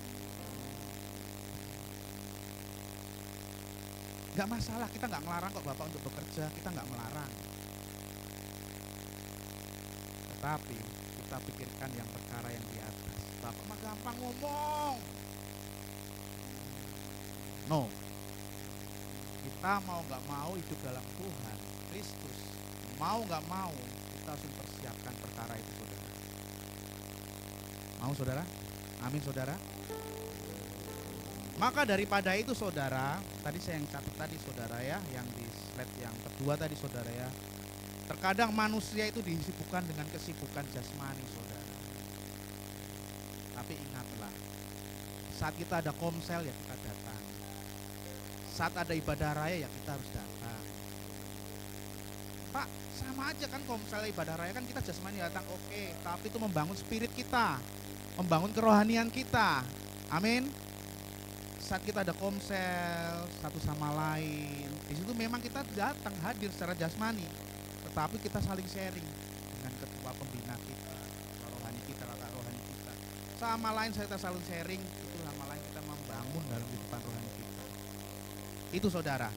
Gak masalah, kita gak melarang kok Bapak untuk bekerja, kita gak melarang. Tetapi kita pikirkan yang perkara yang di atas. Bapak mah gampang ngomong. No. Kita mau gak mau hidup dalam Tuhan, Kristus. Mau gak mau, kita harus mempersiapkan perkara itu saudara. Mau saudara? Amin saudara. Maka daripada itu saudara, tadi saya yang catat tadi saudara ya, yang di slide yang kedua tadi saudara ya. Terkadang manusia itu disibukkan dengan kesibukan jasmani saudara. Tapi ingatlah, saat kita ada komsel ya kita datang. Saat ada ibadah raya ya kita harus datang. Pak, sama aja kan komsel ibadah raya kan kita jasmani datang, oke. Tapi itu membangun spirit kita, membangun kerohanian kita. Amin. Saat kita ada komsel satu sama lain, di situ memang kita datang hadir secara jasmani, tetapi kita saling sharing dengan ketua pembina kita, rohani kita, kakak rohani kita. Sama lain kita saling sharing, itu sama lain kita membangun dalam kehidupan rohani kita. Itu saudara,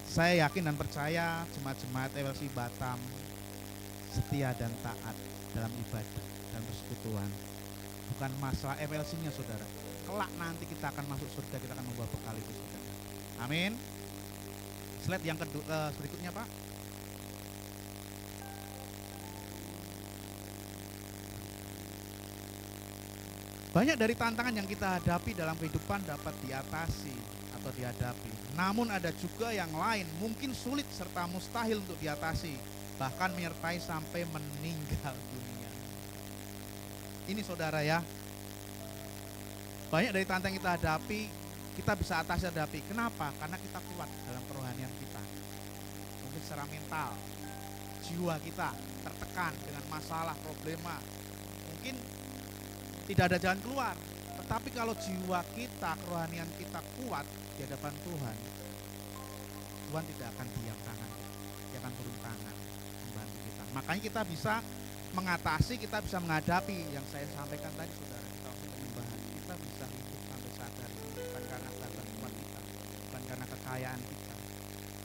saya yakin dan percaya jemaat-jemaat EWLC Batam setia dan taat dalam ibadah dan persekutuan. Bukan masalah EWLC-nya saudara. Kelak nanti kita akan masuk surga, kita akan membawa bekal itu saudara. Amin. Slide yang berikutnya Pak. Banyak dari tantangan yang kita hadapi dalam kehidupan dapat diatasi atau dihadapi. Namun ada juga yang lain mungkin sulit serta mustahil untuk diatasi, bahkan menyertai sampai meninggal dunia. Ini saudara ya. Banyak dari tantangan kita hadapi, kita bisa atasi hadapi. Kenapa? Karena kita kuat dalam kerohanian kita. Mungkin secara mental, jiwa kita tertekan dengan masalah, problema. Mungkin tidak ada jalan keluar. Tetapi kalau jiwa kita, kerohanian kita kuat di hadapan Tuhan, Tuhan tidak akan diam tangan. Dia akan turun tangan membantu kita. Makanya kita bisa mengatasi, kita bisa menghadapi yang saya sampaikan tadi saudara. Kita bisa hidup sampai saat hari ini bukan karena bantuan kuat kita, bukan karena kekayaan kita,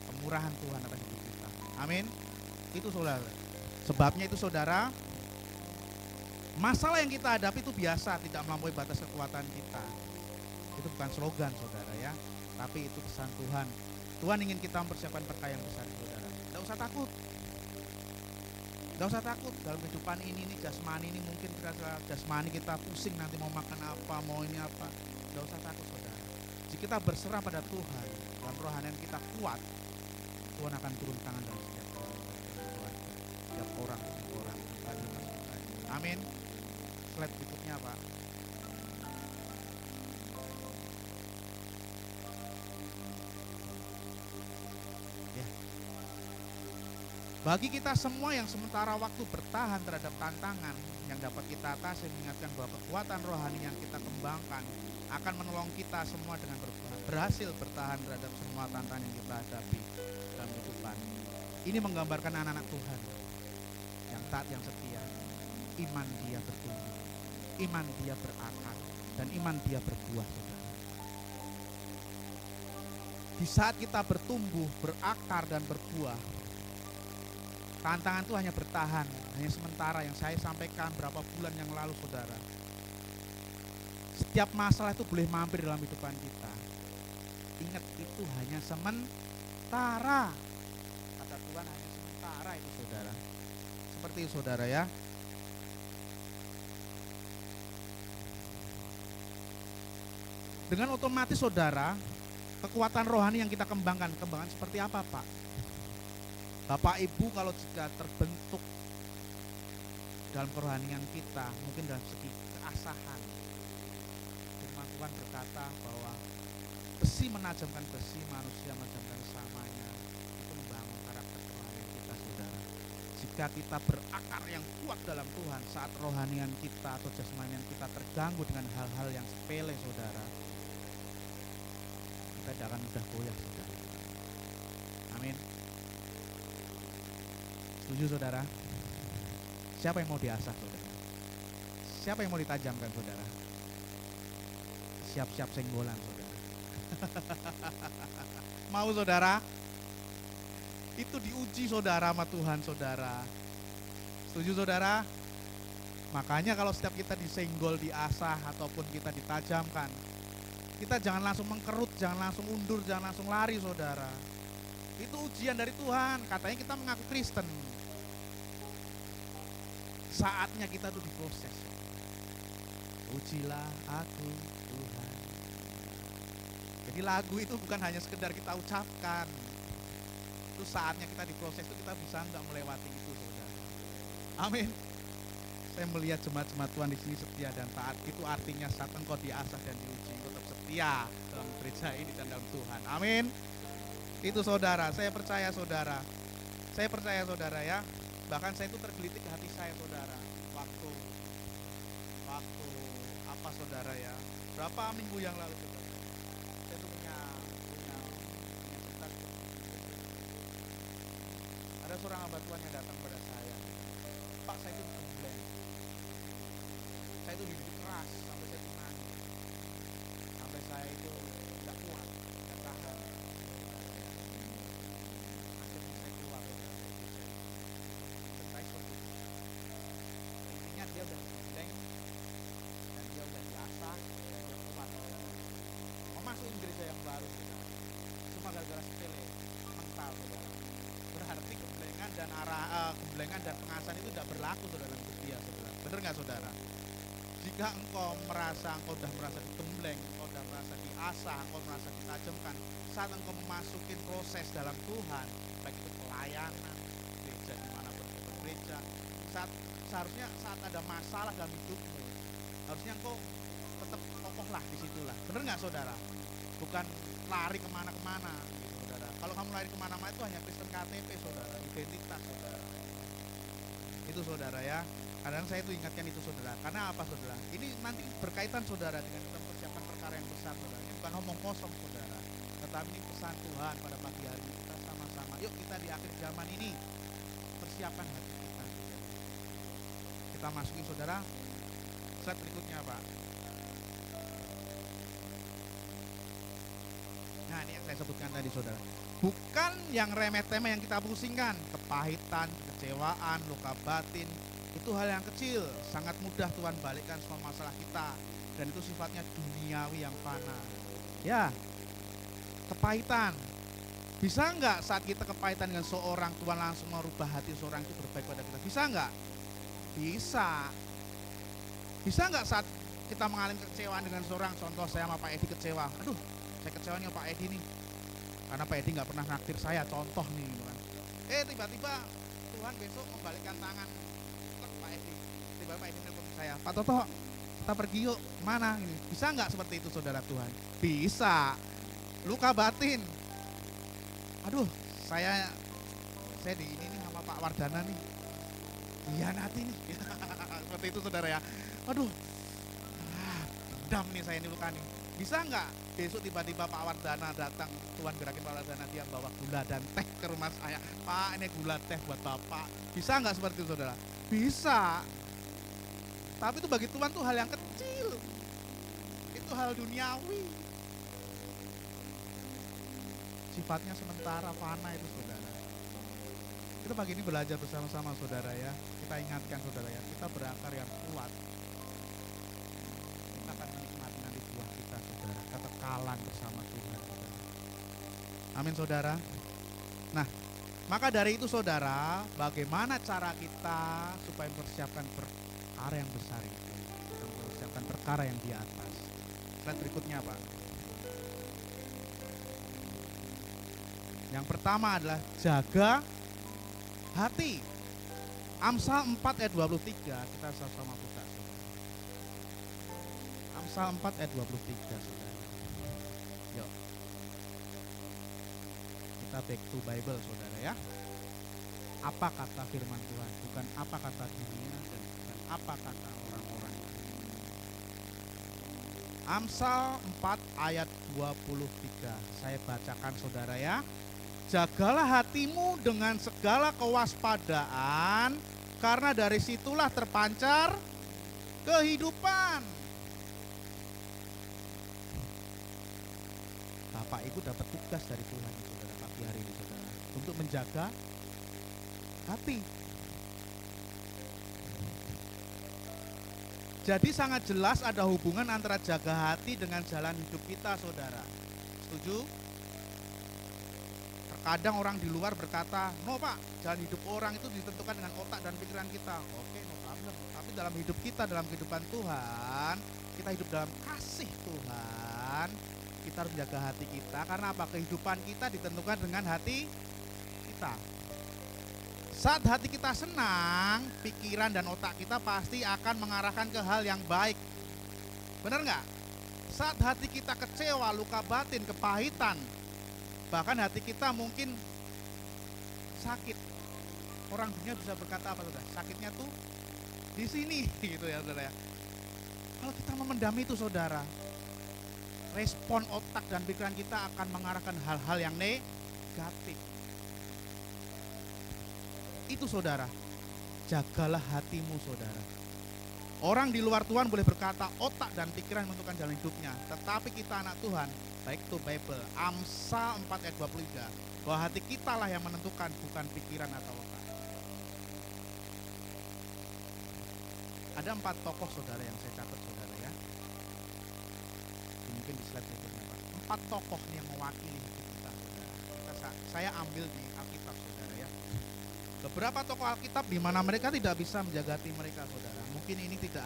kemurahan Tuhan atas hidup kita. Amin. Itu saudara. Sebabnya itu saudara, Masalah yang kita hadapi itu biasa, tidak melampaui batas kekuatan kita. Itu bukan slogan saudara ya, tapi itu pesan Tuhan. Tuhan ingin kita mempersiapkan berkah yang besar saudara. Tidak usah takut. Tidak usah takut dalam kehidupan ini jasmani ini mungkin jasmani kita pusing nanti mau makan apa, mau ini apa. Tidak usah takut saudara. Jika kita berserah pada Tuhan, dalam rohanian kita kuat, Tuhan akan turun tangan dalam setiap orang. Amin. Slide berikutnya Pak. Ya. Bagi kita semua yang sementara waktu bertahan terhadap tantangan yang dapat kita atasi, mengingatkan bahwa kekuatan rohani yang kita kembangkan akan menolong kita semua dengan berhasil bertahan terhadap semua tantangan yang kita hadapi dalam kehidupan. Ini menggambarkan anak-anak Tuhan yang taat, yang setia. Iman dia bertumbuh, iman dia berakar, dan iman dia berbuah. Di saat kita bertumbuh, berakar, dan berbuah, tantangan itu hanya bertahan, hanya sementara. Yang saya sampaikan berapa bulan yang lalu saudara, setiap masalah itu boleh mampir dalam kehidupan kita. Ingat, itu hanya sementara. Kata Tuhan hanya sementara itu saudara. Seperti itu saudara ya. Dengan otomatis saudara, kekuatan rohani yang kita kembangkan seperti apa Pak? Bapak Ibu kalau sudah terbentuk dalam kerohanian kita, mungkin dalam segi keasahan, firman Tuhan berkata bahwa besi menajamkan besi, manusia menajamkan samanya. Itu membangun karakter kerohanian kita saudara. Jika kita berakar yang kuat dalam Tuhan, saat rohanian kita atau jasmanian kita terganggu dengan hal-hal yang sepele saudara, kita tidak akan mudah goyah saudara. Amin. Setuju saudara? Siapa yang mau diasah saudara? Siapa yang mau ditajamkan saudara? Siap-siap senggolan saudara. Mau saudara? Itu diuji saudara sama Tuhan saudara. Setuju saudara? Makanya kalau setiap kita disenggol, diasah ataupun kita ditajamkan, kita jangan langsung mengkerut, jangan langsung undur, jangan langsung lari saudara. Itu ujian dari Tuhan. Katanya kita mengaku Kristen. Saatnya kita tuh diproses. Ujilah aku Tuhan. Jadi lagu itu bukan hanya sekedar kita ucapkan. Itu saatnya kita diproses, itu kita bisa enggak melewati itu saudara. Amin. Saya melihat jemaat-jemaat Tuhan di sini setia dan taat. Itu artinya saat engkau diasah dan diuji, tetap setia dalam gereja ini dan dalam Tuhan. Amin. Itu saudara, saya percaya saudara. Saya percaya saudara ya. Bahkan saya itu tergelitik hati saya saudara. Waktu apa saudara ya? Berapa minggu yang lalu saudara? Saya itu punya cerita. Ada seorang hamba Tuhan yang datang pada saya. Pak, saya itu digembleng. Saya itu dididik keras sampai saya itu nangis. Sampai saya itu tidak kuat, tidak tahan. Akhirnya saya keluar dari gereja itu. Dan saya suatu. Intinya dia udah digembleng dan dia udah diasah dan dia kuat. Mau masukin gereja yang baru saudara. Cuma gara-gara sepele, mental saudara. Berarti gemblengan dan pengasahan itu tidak berlaku saudara dalam hidup dia saudara. Benar nggak saudara? Jika engkau merasa digembleng, engkau sudah merasa diasah, engkau merasa ditajamkan, saat engkau memasuki proses dalam Tuhan, baik itu pelayanan, gereja dimanapun itu gereja, seharusnya saat ada masalah dalam hidupmu, harusnya engkau tetap kokohlah di situlah. Benar nggak saudara? Bukan lari kemana-kemana, gitu, saudara. Kalau kamu lari kemana-mana itu hanya Kristen KTP saudara, identitas saudara. Itu saudara ya. Kadang saya itu ingatkan itu saudara. Karena apa saudara? Ini nanti berkaitan saudara dengan kita mempersiapkan perkara yang besar saudara. Ini bukan omong kosong saudara. Tetapi ini pesan Tuhan pada pagi hari ini. Kita sama-sama. Yuk kita di akhir zaman ini persiapkan hati kita. Kita masukin saudara. Slide berikutnya Pak. Nah ini yang saya sebutkan tadi saudara. Bukan yang remeh-temeh yang kita pusingkan. Kepahitan, kekecewaan, luka batin, Itu hal yang kecil, sangat mudah Tuhan balikkan semua masalah kita. Dan itu sifatnya duniawi yang fana. Ya, kepahitan. Bisa enggak saat kita kepahitan dengan seorang, Tuhan langsung merubah hati seorang itu berbaik pada kita? Bisa enggak? Bisa. Bisa enggak saat kita mengalami kekecewaan dengan seorang, contoh saya sama Pak Edi kecewa. Aduh, saya kecewanya Pak Edi nih. Karena Pak Edi enggak pernah naktir saya, contoh nih gitu kan. Tiba-tiba Tuhan besok membalikkan tangan Pak Edi. Tiba-tiba Pak Edi nelfon saya, Pak Toto, kita pergi yuk, mana ini? Bisa enggak seperti itu saudara Tuhan? Bisa. Luka batin. Aduh, saya di ini nih sama Pak Wardana nih. Hianati nih. Seperti itu saudara ya. Aduh. Dendam nih saya ini luka nih. Bisa enggak besok tiba-tiba Pak Wardana datang, Tuhan gerakin Pak Wardana, dia bawa gula dan teh ke rumah saya. Pak, ini gula teh buat Bapak. Bisa enggak seperti itu saudara? Bisa. Tapi itu bagi Tuhan tuh hal yang kecil. Itu hal duniawi. Sifatnya sementara, fana itu saudara. Kita pagi ini belajar bersama-sama saudara ya. Kita ingatkan saudara ya, kita berakar yang kuat. Kita akan menikmati nanti buah kita saudara, kekekalan bersama Tuhan saudara. Amin saudara. Nah, maka dari itu saudara, bagaimana cara kita supaya mempersiapkan perkara yang besar itu, mempersiapkan perkara yang di atas. Slide berikutnya Pak. Yang pertama adalah jaga hati. Amsal 4 ayat 23, kita sama-sama buka. Amsal 4 ayat 23, saudara. Yuk. Kita back to Bible, saudara ya. Apa kata firman Tuhan, bukan apa kata dunia dan bukan apa kata orang-orang. Amsal 4 ayat 23, saya bacakan saudara ya. Jagalah hatimu dengan segala kewaspadaan, karena dari situlah terpancar kehidupan. Bapak Ibu dapat tugas dari Tuhan saudara pagi hari ini saudara, untuk menjaga hati. Jadi sangat jelas ada hubungan antara jaga hati dengan jalan hidup kita saudara. Setuju? Kadang orang di luar berkata, no Pak, jalan hidup orang itu ditentukan dengan otak dan pikiran kita. Oke, no problem. Tapi dalam hidup kita, dalam kehidupan Tuhan, kita hidup dalam kasih Tuhan. Kita harus jaga hati kita, karena apa? Kehidupan kita ditentukan dengan hati kita. Saat hati kita senang, pikiran dan otak kita pasti akan mengarahkan ke hal yang baik. Benar nggak? Saat hati kita kecewa, luka batin, kepahitan, bahkan hati kita mungkin sakit. Orang dunia bisa berkata apa saudara? Sakitnya tuh di sini gitu ya saudara ya. Kalau kita memendam itu saudara, respon otak dan pikiran kita akan mengarahkan hal-hal yang negatif. Itu saudara, jagalah hatimu saudara. Orang di luar Tuhan boleh berkata otak dan pikiran menentukan jalan hidupnya, tetapi kita anak Tuhan, baik itu Bible, Amsal 4 ayat 23, bahwa hati kita lah yang menentukan, bukan pikiran atau otak. Ada 4 tokoh saudara yang saya catat saudara ya. Mungkin di slide berikutnya Pak. 4 tokoh yang mewakili hidup kita saudara. Saya ambil di Alkitab saudara ya. Beberapa tokoh Alkitab di mana mereka tidak bisa menjaga hati mereka saudara. Mungkin ini tidak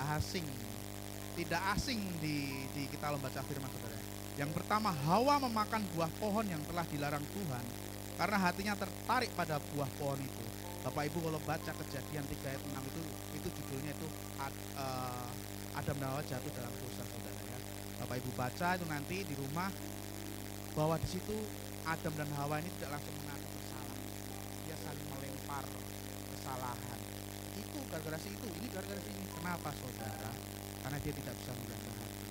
asing di kita membaca firman saudara. Yang pertama, Hawa memakan buah pohon yang telah dilarang Tuhan karena hatinya tertarik pada buah pohon itu. Bapak Ibu kalau baca Kejadian 3 ayat 6 itu judulnya itu Adam dan Hawa jatuh dalam dosa saudara ya. Bapak Ibu baca itu nanti di rumah, bahwa di situ Adam dan Hawa ini tidak langsung mengaku bersalah. Dia saling melempar kesalahan. Itu gara-gara itu, ini gara-gara ini. Kenapa saudara? Karena dia tidak bisa menjaga hati.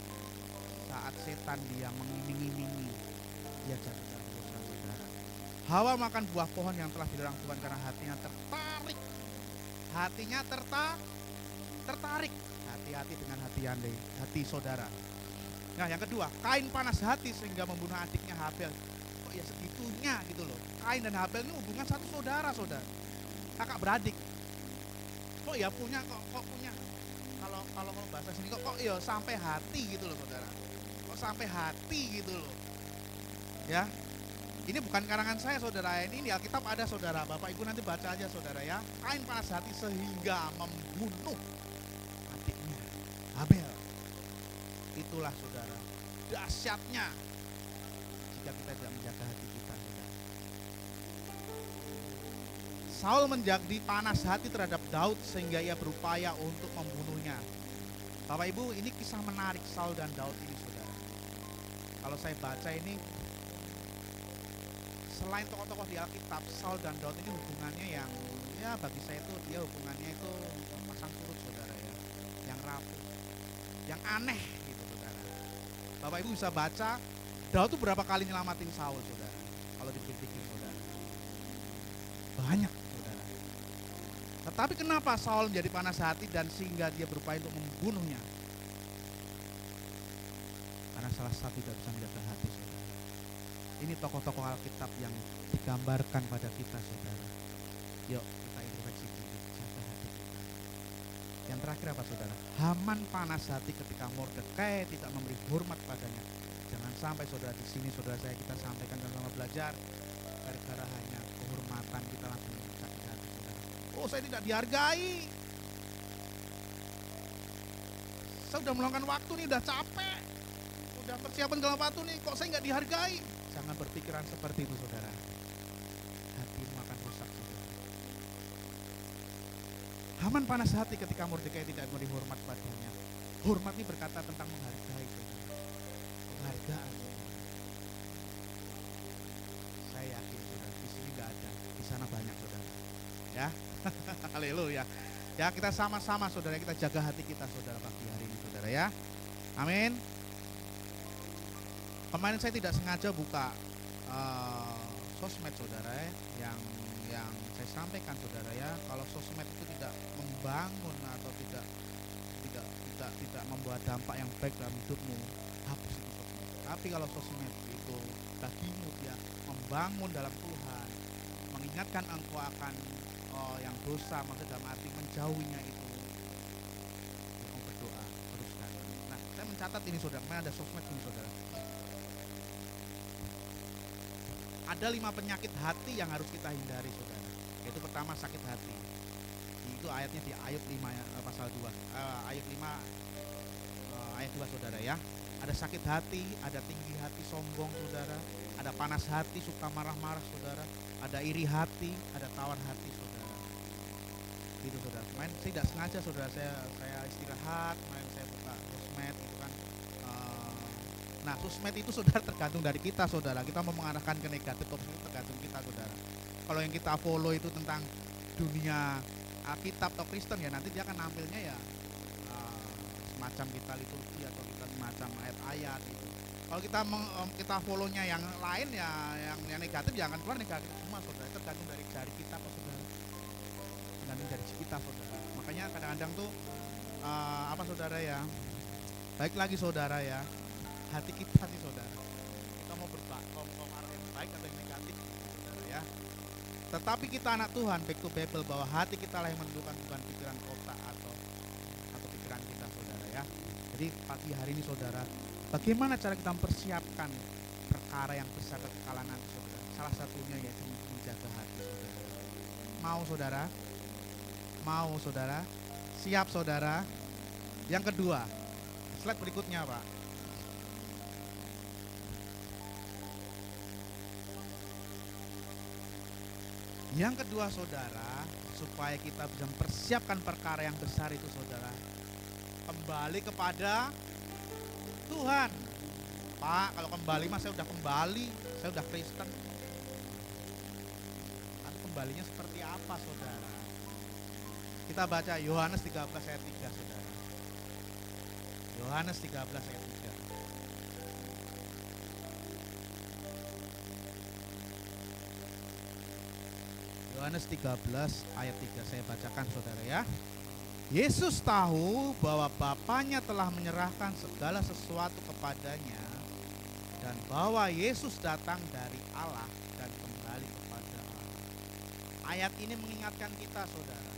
Saat setan dia mengiming-imingi, dia jatuh dalam dosa saudara. Hawa makan buah pohon yang telah dilarang Tuhan karena hatinya tertarik. Hatinya tertarik. Hati-hati dengan hati saudara. Nah yang kedua, Kain panas hati sehingga membunuh adiknya Habel. Kok ya segitunya gitu loh. Kain dan Habel ini hubungan satu saudara. Kakak beradik. Kok ya punya, kok punya. Kalau bahasa sini kok ya sampai hati gitu loh saudara. Kok sampai hati gitu loh. Ya. Ini bukan karangan saya saudara, ini di Alkitab ada saudara. Bapak Ibu nanti baca aja saudara ya. Kain panas hati sehingga membunuh adiknya Habel. Itulah saudara dahsyatnya jika kita tidak menjaga hati kita saudara. Saul menjadi panas hati terhadap Daud sehingga ia berupaya untuk membunuhnya. Bapak Ibu, ini kisah menarik Saul dan Daud ini saudara. Kalau saya baca ini, selain tokoh-tokoh di Alkitab, Saul dan Daud ini hubungannya yang ya bagi saya itu dia hubungannya itu pasang surut saudara ya, yang rapuh, yang aneh gitu saudara. Bapak Ibu bisa baca Daud tuh berapa kali nyelamatin Saul saudara, kalau dipikir-pikir saudara, banyak saudara. Tetapi kenapa Saul menjadi panas hati dan sehingga dia berupaya untuk membunuhnya? Karena salah satu tidak bisa menjaga hati saudara. Ini tokoh-tokoh Alkitab yang digambarkan pada kita saudara. Yuk kita introspeksi diri, jaga hati kita. Yang terakhir apa saudara? Haman panas hati ketika Mordekai tidak memberi hormat padanya. Jangan sampai saudara di sini saudara saya kita sampaikan dan sama belajar gara-gara hanya kehormatan kita langsung sakit hati saudara. Oh saya tidak dihargai. Saya udah meluangkan waktu nih, udah capek. Udah persiapan segala waktu nih, kok saya nggak dihargai? Jangan berpikiran seperti itu saudara. Hatimu akan rusak saudara. Haman panas hati ketika Mordekai tidak memberi hormat padanya. Hormat ini berkata tentang menghargai saudara. Penghargaan saudara. Saya yakin saudara, di sini nggak ada, di sana banyak saudara. Ya, haleluya. Ya kita sama-sama saudara, kita jaga hati kita saudara pagi hari ini saudara ya. Amin. Kemarin saya tidak sengaja buka sosmed saudara ya, yang saya sampaikan saudara ya, kalau sosmed itu tidak membangun atau tidak membuat dampak yang baik dalam hidupmu, hapus itu sosmed. Tapi kalau sosmed itu bagimu dia membangun dalam Tuhan, mengingatkan engkau akan yang dosa, maksud dalam arti menjauhinya itu, engkau berdoa teruskan. Nah saya mencatat ini saudara, kemarin ada sosmed ini saudara. Ada 5 penyakit hati yang harus kita hindari saudara. Yaitu pertama sakit hati. Itu ayatnya di Ayub 5 pasal 2. Ayub 5 ayat 2 saudara ya. Ada sakit hati, ada tinggi hati sombong saudara, ada panas hati suka marah-marah saudara, ada iri hati, ada tawar hati saudara. Gitu saudara. Kemarin saya tidak sengaja saudara, saya istirahat, kemarin saya buka sosmed itu kan. Nah sosmed itu saudara tergantung dari kita saudara. Kita mau mengarahkan ke negatif atau positif tergantung kita saudara. Kalau yang kita follow itu tentang dunia Alkitab atau Kristen ya nanti dia akan nampilnya ya semacam kita liturgi atau kita semacam ayat-ayat gitu. Kalau kita follow-nya yang lain ya yang negatif ya akan keluar negatif semua saudara. Tergantung dari jari kita kok saudara. Tergantung dari kita saudara. Makanya kadang-kadang tuh apa saudara ya. Baik lagi saudara ya. Hati kita sih saudara, kita mau arah yang baik atau yang negatif saudara ya. Tetapi kita anak Tuhan, back to Bible, bahwa hati kita lah yang menentukan, bukan pikiran otak atau pikiran kita saudara ya. Jadi pagi hari ini saudara, bagaimana cara kita mempersiapkan perkara yang besar kekekalan nanti saudara. Salah satunya yaitu menjaga hati saudara. Mau saudara? Mau saudara? Siap saudara? Yang kedua, slide berikutnya Pak. Yang kedua saudara, supaya kita bisa mempersiapkan perkara yang besar itu saudara, kembali kepada Tuhan. Pak, kalau kembali mas saya udah kembali, saya udah Kristen. Tapi kembalinya seperti apa saudara? Kita baca Yohanes 13 ayat 3 saudara. Yohanes 13 ayat 3. Yohanes 13 ayat 3 saya bacakan saudara ya. Yesus tahu bahwa Bapanya telah menyerahkan segala sesuatu kepadanya dan bahwa Yesus datang dari Allah dan kembali kepada Allah. Ayat ini mengingatkan kita saudara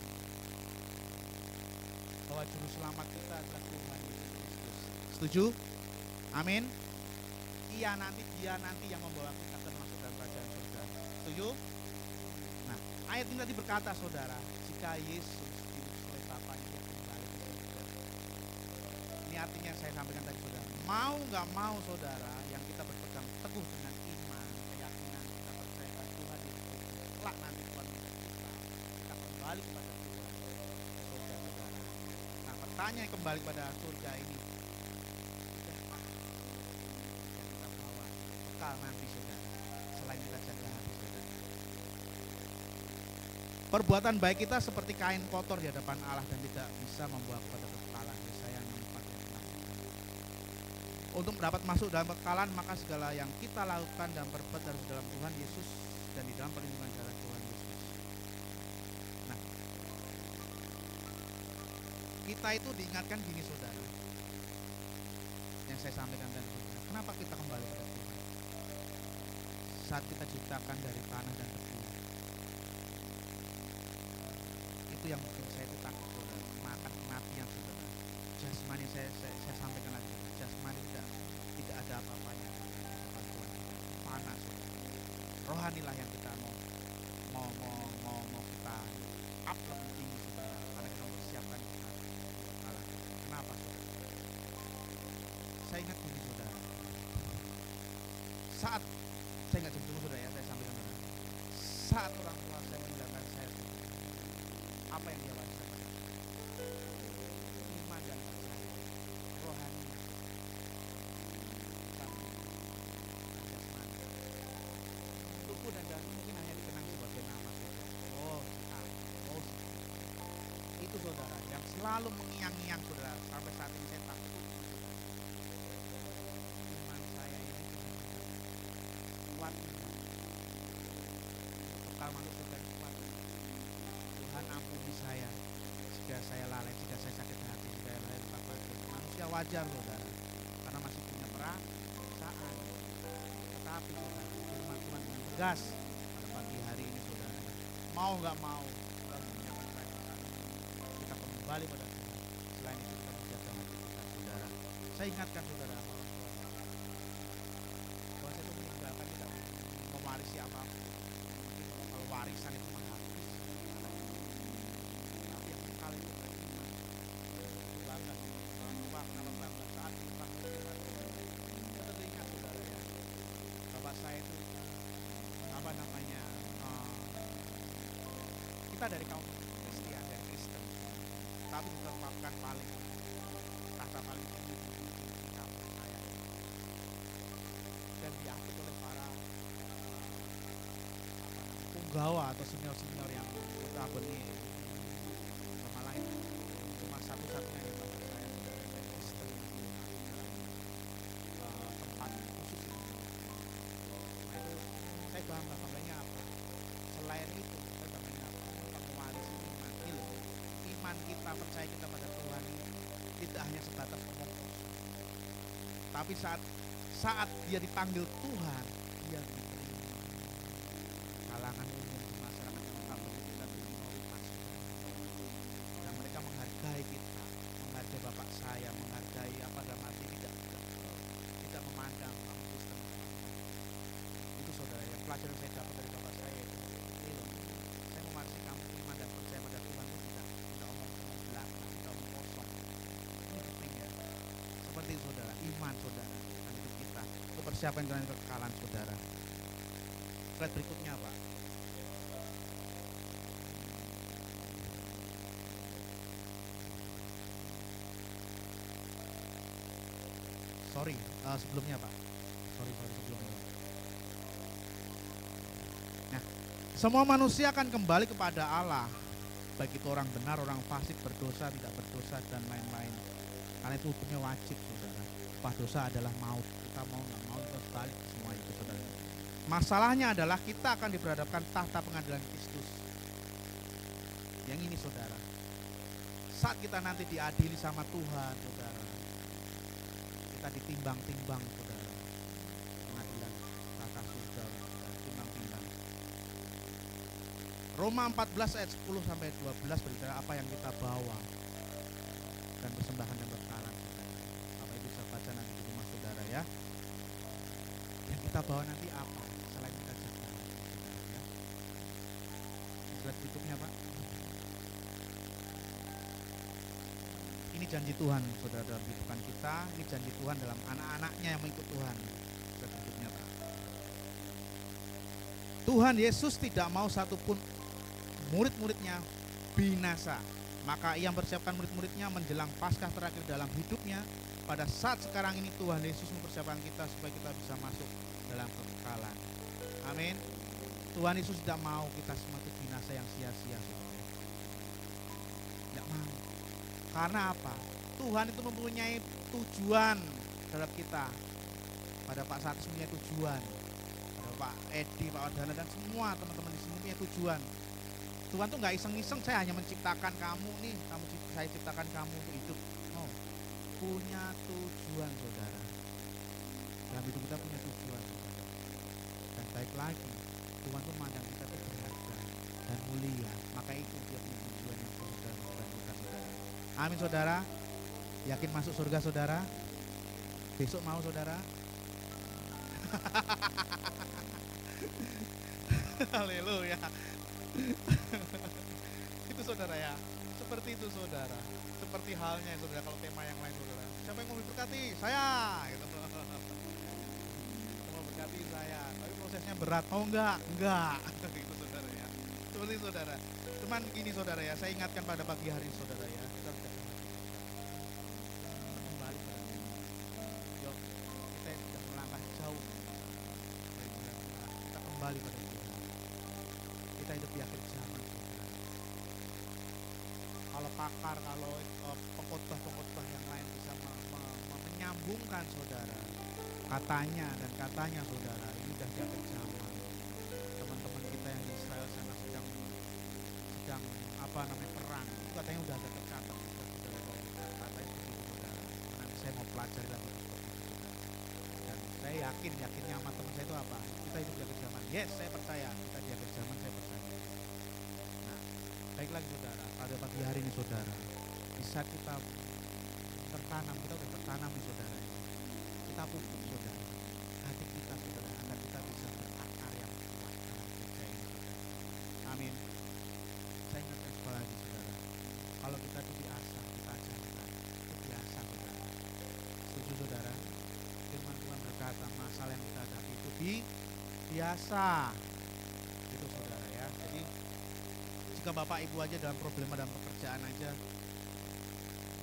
bahwa juru selamat kita adalah Tuhan Yesus Kristus. Setuju? Amin. Dia nanti yang membawa kita ke masuk dalam kerajaan surga. Setuju? Nah, ayat ini tadi berkata saudara, jika Yesus diutus oleh Bapaknya dia kembali ke surga. Ini artinya saya sampaikan tadi saudara, mau nggak mau saudara, yang kita berpegang teguh dengan iman, keyakinan, kita percaya bahwa Tuhan Yesus Kristus kelak nanti Tuhan kita kembali kepada Tuhan ke surga saudara. Nah, pertanyaan kembali pada surga ini, nanti saudara, selain kita jaga hati saudara. Perbuatan baik kita seperti kain kotor di hadapan Allah dan tidak bisa membawa kepada kekekalan. Yesaya 6:4. Untuk mendapat masuk dalam kekekalan, maka segala yang kita lakukan dan perbuat harus dalam Tuhan Yesus dan di dalam perlindungan darah Tuhan Yesus. Nah, kita itu diingatkan gini saudara, yang saya sampaikan tadi saudara, kenapa kita kembali pada Tuhan? Saat kita ciptakan dari tanah dan debu, itu yang bikin saya itu takut saudara, makan kematian saudara. Jasmani saya sampaikan lagi, jasmani tidak ada apa-apanya, panas saudara. Rohanilah yang kita mau kita up lebih tinggi saudara, karena kita mempersiapkan kita. Kenapa saudara? Saya ingat gini saudara, saat saya nggak jemput saudara ya, saya sampaikan saudara, saat orang tua saya meninggalkan saya, apa yang dia wariskan? Iman dan percaya, rohani, tubuh dan daging mungkin hanya dikenang sebagai nama saudara. Itu saudara yang selalu mengiang-iang saudara, sampai saat ini saya takut. Bekal masuk surga kuat. Tuhan ampuni saya jika saya lalai, jika saya sakit hati, jika saya lalai lupa batin. Manusia wajar saudara, karena masih punya perasaan. Tetapi saudara, firman Tuhan dengan tegas pada pagi hari ini saudara, mau nggak mau kita kembali pada Tuhan. Selain itu kita menjaga hati kita saudara. Saya ingatkan saudara, bahwa saya itu meninggalkan tidak mewarisi apa-apa. Kalau warisan itu menghabis, tapi yang kekal itu beriman. Bangga, kenapa bangga saat kita beriman. Kita teringat saudara ya, bapak saya itu kita dari kaum Kristian dan Kristen, tapi ditetapkan paling tahta paling tinggi di kampung saya, dan diangkut oleh para punggawa atau senior-senior yang notabene sama lain cuma satu-satunya yang bapak saya dari Kristen tempat khusus itu. Nah itu saya bangganya apa? Selain itu saya bangganya apa? Untuk mewarisi iman iman kita, percaya kita pada Tuhan tidak hanya sebatas omong kosong, tapi saat dia dipanggil Tuhan, dia diterima. Kalangan umum di masyarakat tempat kita minoritas, dan mereka menghargai kita, menghargai bapak saya, menghargai apa dalam arti tidak memandang kamu Kristen. Itu saudara yang pelajaran saya dapat dari bapak saya itu. Saya mewarisi kamu iman dan percaya pada Tuhan itu tidak omong belakang, tidak omong kosong. Ini penting ya. Seperti itu saudara, iman saudara dan hidup kita untuk persiapan dengan kekekalan saudara. Slide berikutnya Pak. Sebelumnya Pak. Sebelumnya. Nah, semua manusia akan kembali kepada Allah, baik itu orang benar, orang fasik, berdosa, tidak berdosa, dan lain-lain. Karena itu hukumnya wajib, saudara. Upah dosa adalah maut. Kita mau nggak mau kita balik semua itu, saudara. Masalahnya adalah kita akan diberhadapkan tahta pengadilan Kristus. Yang ini, saudara. Saat kita nanti diadili sama Tuhan, saudara, kita ditimbang-timbang, saudara. Pengadilan tahta surga, saudara, timbang-timbang. Roma 14 ayat 10 sampai 12 berbicara apa yang kita bawa. memberikan persembahan dan berkalan. Bapak Ibu bisa baca nanti di rumah saudara ya. Yang kita bawa nanti apa? Selain kita jaga ya. Slide berikutnya Pak. Ini janji Tuhan saudara dalam kehidupan kita. Ini janji Tuhan dalam anak-anaknya yang mengikut Tuhan. Slide berikutnya Pak. Tuhan Yesus tidak mau satupun murid-muridnya binasa. Maka ia mempersiapkan murid-muridnya menjelang Paskah terakhir dalam hidupnya. Pada saat sekarang ini Tuhan Yesus mempersiapkan kita supaya kita bisa masuk dalam kekekalan. Amin. Tuhan Yesus tidak mau kita semua itu binasa yang sia-sia. Tidak mau. Karena apa? Tuhan itu mempunyai tujuan terhadap kita. Pada Pak Satis punya tujuan. Pada Pak Edi, Pak Wadana dan semua teman-teman di sini punya tujuan. Tuhan tuh nggak iseng-iseng, saya hanya menciptakan kamu nih, saya ciptakan kamu untuk hidup. No, punya tujuan saudara. Dalam hidup kita punya tujuan saudara. Dan baik lagi, Tuhan tuh memandang kita tuh berharga dan mulia. Maka itu dia punya tujuan yang besar dalam kita saudara. Amin saudara. Yakin masuk surga saudara? Besok mau saudara? Haleluya. Itu saudara ya, seperti itu saudara, seperti halnya saudara kalau tema yang lain saudara. Siapa yang mau diberkati? Saya gitu. Mau berkati saya, tapi prosesnya berat. Oh enggak gitu saudara ya. Seperti itu saudara. Cuman gini saudara ya, saya ingatkan pada pagi hari saudara ya, kita kembali pada Tuhan. Kita sudah melangkah jauh. Kita kembali pada Tuhan. Kita hidup di akhir zaman saudara. Kalau pakar, kalau pengkhotbah yang lain bisa menyambungkan saudara, katanya saudara, ini udah di akhir zaman. Teman-teman kita yang di Israel sana sedang perang, itu katanya udah ada tercatat saudara. Katanya begitu saudara. Nanti saya mau pelajari lagi dan saya yakinnya sama teman saya itu apa? Kita hidup di akhir zaman. Yes, saya percaya kita di akhir zaman, saya percaya. Nah, baik lagi saudara, pada pagi hari ini saudara, di saat kita tertanam, kita udah tertanam di saudara, kita pupuk saudara, hati kita saudara, agar kita bisa berakar yang kuat dalam percaya saudara. Amin. Saya ingatkan sekali lagi saudara, kalau kita itu biasa, kita ajarkan, itu biasa saudara. Setuju saudara? Firman Tuhan berkata, masalah yang kita hadapi itu biasa. Itu saudara ya. Jadi jika Bapak Ibu aja dalam problema dalam pekerjaan aja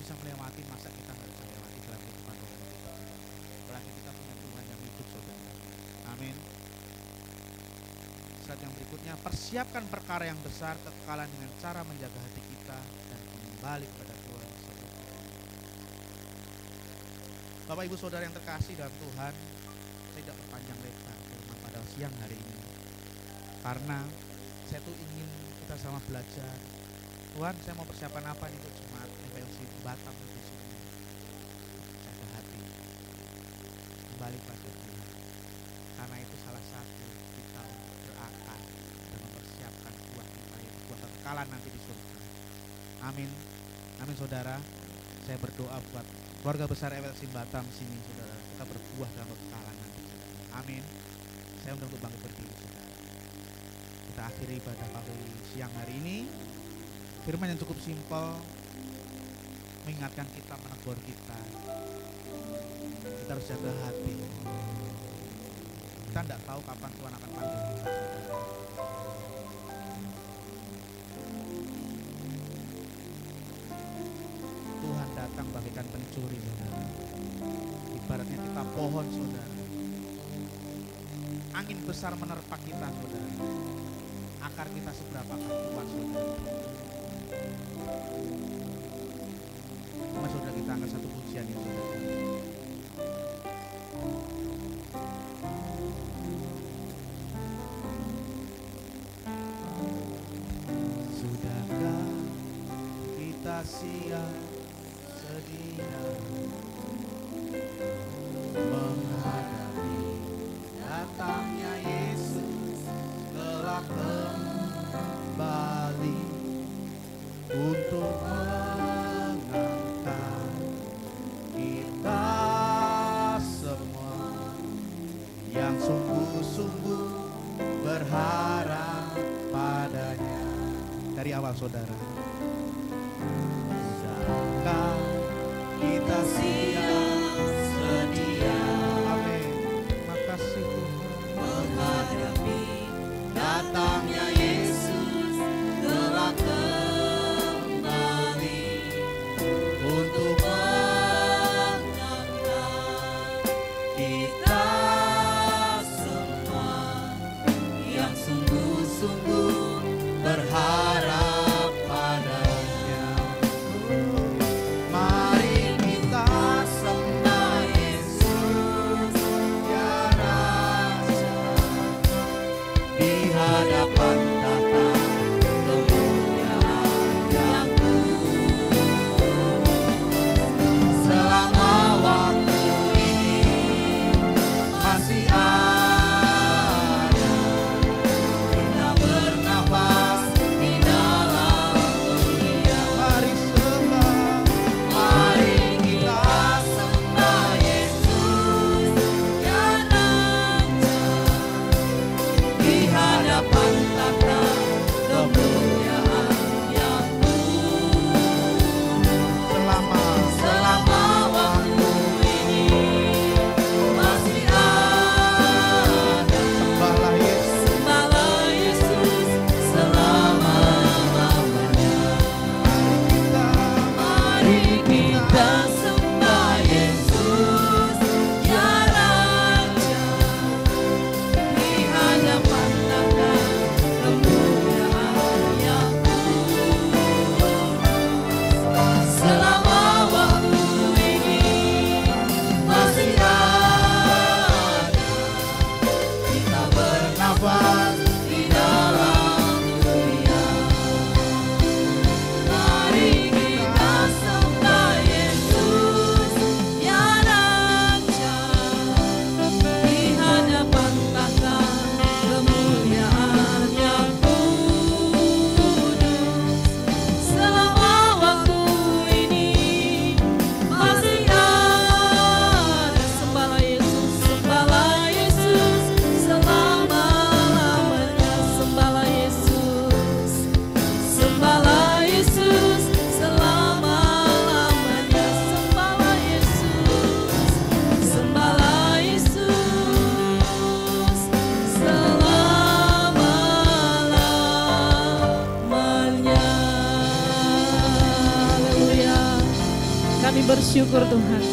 bisa melewati, masa kita nggak bisa melewati dalam kehidupan rohani kita. Apalagi kita punya Tuhan yang hidup saudara. Amin. Slide yang berikutnya, persiapkan perkara yang besar, kekekalan dengan cara menjaga hati kita dan kembali kepada Tuhan. Bapak Ibu Saudara yang terkasih dalam Tuhan, saya tidak berpanjang lebar firman pada siang hari ini, karena saya tuh ingin kita sama belajar. Tuhan, saya mau persiapan apa nih untuk jemaat FLC Batam di sini? Jaga hati, kembali pada Tuhan, karena itu salah satu kita berakar dan mempersiapkan buah kita, yaitu buah kekekalan nanti di surga. Amin, amin saudara. Saya berdoa buat keluarga besar FLC Batam sini saudara, kita berbuah dalam kekekalan nanti saudara. Amin. Saya undang untuk bangkit berdiri saudara. Kita akhiri ibadah pagi siang hari ini. Firman yang cukup simpel, mengingatkan kita, menegur kita. Kita harus jaga hati. Kita tidak tahu kapan Tuhan akan panggil kita saudara. Tuhan datang bagaikan pencuri saudara. Ibaratnya kita pohon saudara. Angin besar menerpa kita saudara. Akar kita seberapa kuat saudara. Cuma saudara kita angkat satu pujian ya saudara. Sudahkah kita siap sedia menghadapi datangnya Yesus kelak kembali untuk mengangkat berharap padanya. Dari awal saudara. Jika kita siap sedia, amin. Makasih Tuhan, menghadapi datangnya Yesus telah kembali untuk mengangkat kita semua yang sungguh-sungguh berharap padanya. Mari kita sembah Yesus ya Raja di hadapan tahta kemuliaan yang selama waktu ini masih ada. Kita bernafas di dalam dunia. Mari kita sembah Yesus ya Raja di hadapan tahta kemuliaan yang selama waktu ini masih ada. Sembahlah Yesus selama-lamanya. Mari kita sembah Yesus ya Raja di hadapan tahta kemuliaan yang selama waktu ini masih ada. Kita bernafas di dalam dunia. Mari kita sembah Yesus ya Raja di hadapan tahta kemuliaan yang kudus. Selama waktu ini masih ada. Sembahlah Yesus selama-lamanya. Sembahlah Yesus selama-lamanya. Sembahlah Yesus selama-lamanya. Haleluya. Kami bersyukur Tuhan,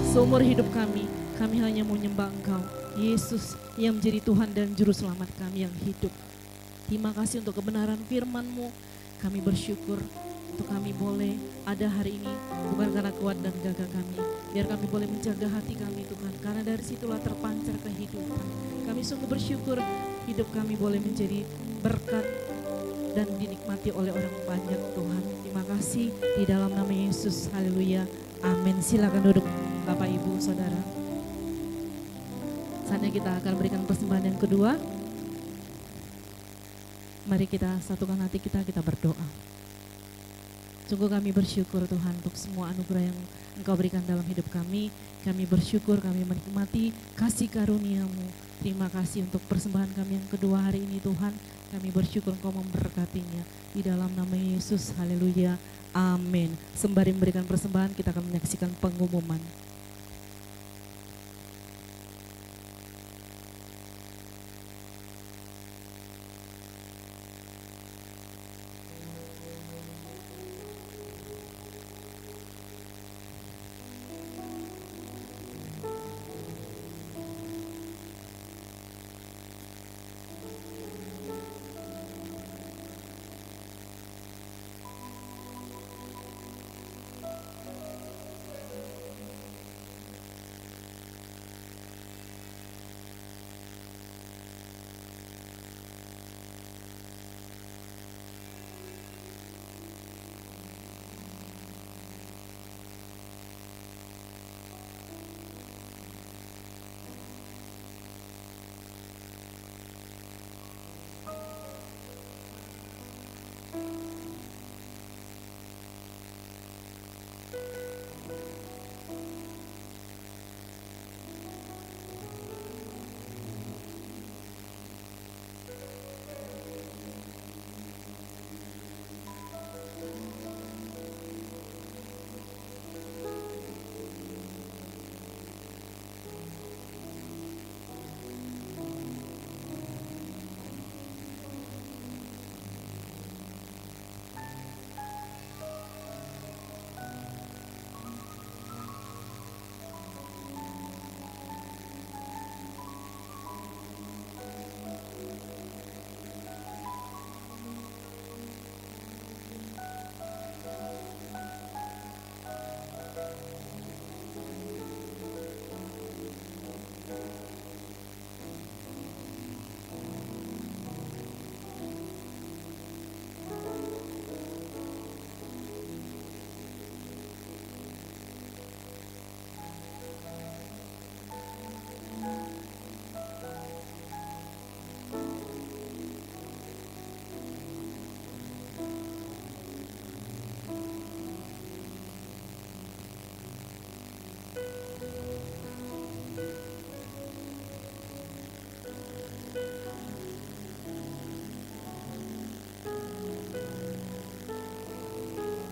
seumur hidup kami hanya mau nyembah Engkau, Yesus yang menjadi Tuhan dan Juru Selamat kami yang hidup. Terima kasih untuk kebenaran firman-Mu. Kami bersyukur untuk kami boleh ada hari ini, bukan karena kuat dan gagah kami, biar kami boleh menjaga hati kami Tuhan, karena dari situlah terpancar kehidupan. Kami sungguh bersyukur hidup kami boleh menjadi berkat dan dinikmati oleh orang banyak Tuhan. Terima kasih di dalam nama Yesus. Haleluya. Amin. Silakan duduk Bapak Ibu Saudara. Saatnya kita akan berikan persembahan yang kedua. Mari kita satukan hati kita berdoa. Sungguh kami bersyukur Tuhan untuk semua anugerah yang Engkau berikan dalam hidup kami. Kami bersyukur, kami menikmati kasih karunia-Mu. Terima kasih untuk persembahan kami yang kedua hari ini Tuhan. Kami bersyukur Engkau memberkatinya. Di dalam nama Yesus, haleluya, amin. Sembari memberikan persembahan, kita akan menyaksikan pengumuman.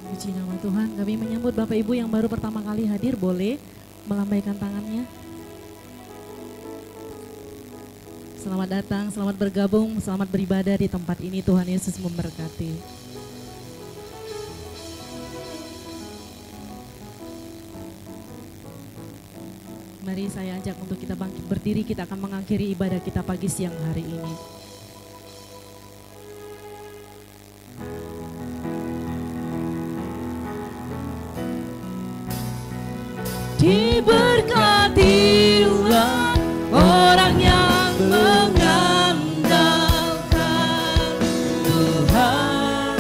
Puji nama Tuhan, kami menyambut Bapak Ibu yang baru pertama kali hadir, boleh melambaikan tangannya. Selamat datang, selamat bergabung, selamat beribadah di tempat ini. Tuhan Yesus memberkati. Mari saya ajak untuk kita bangkit berdiri, kita akan mengakhiri ibadah kita pagi siang hari ini. Diberkatilah orang yang mengandalkan Tuhan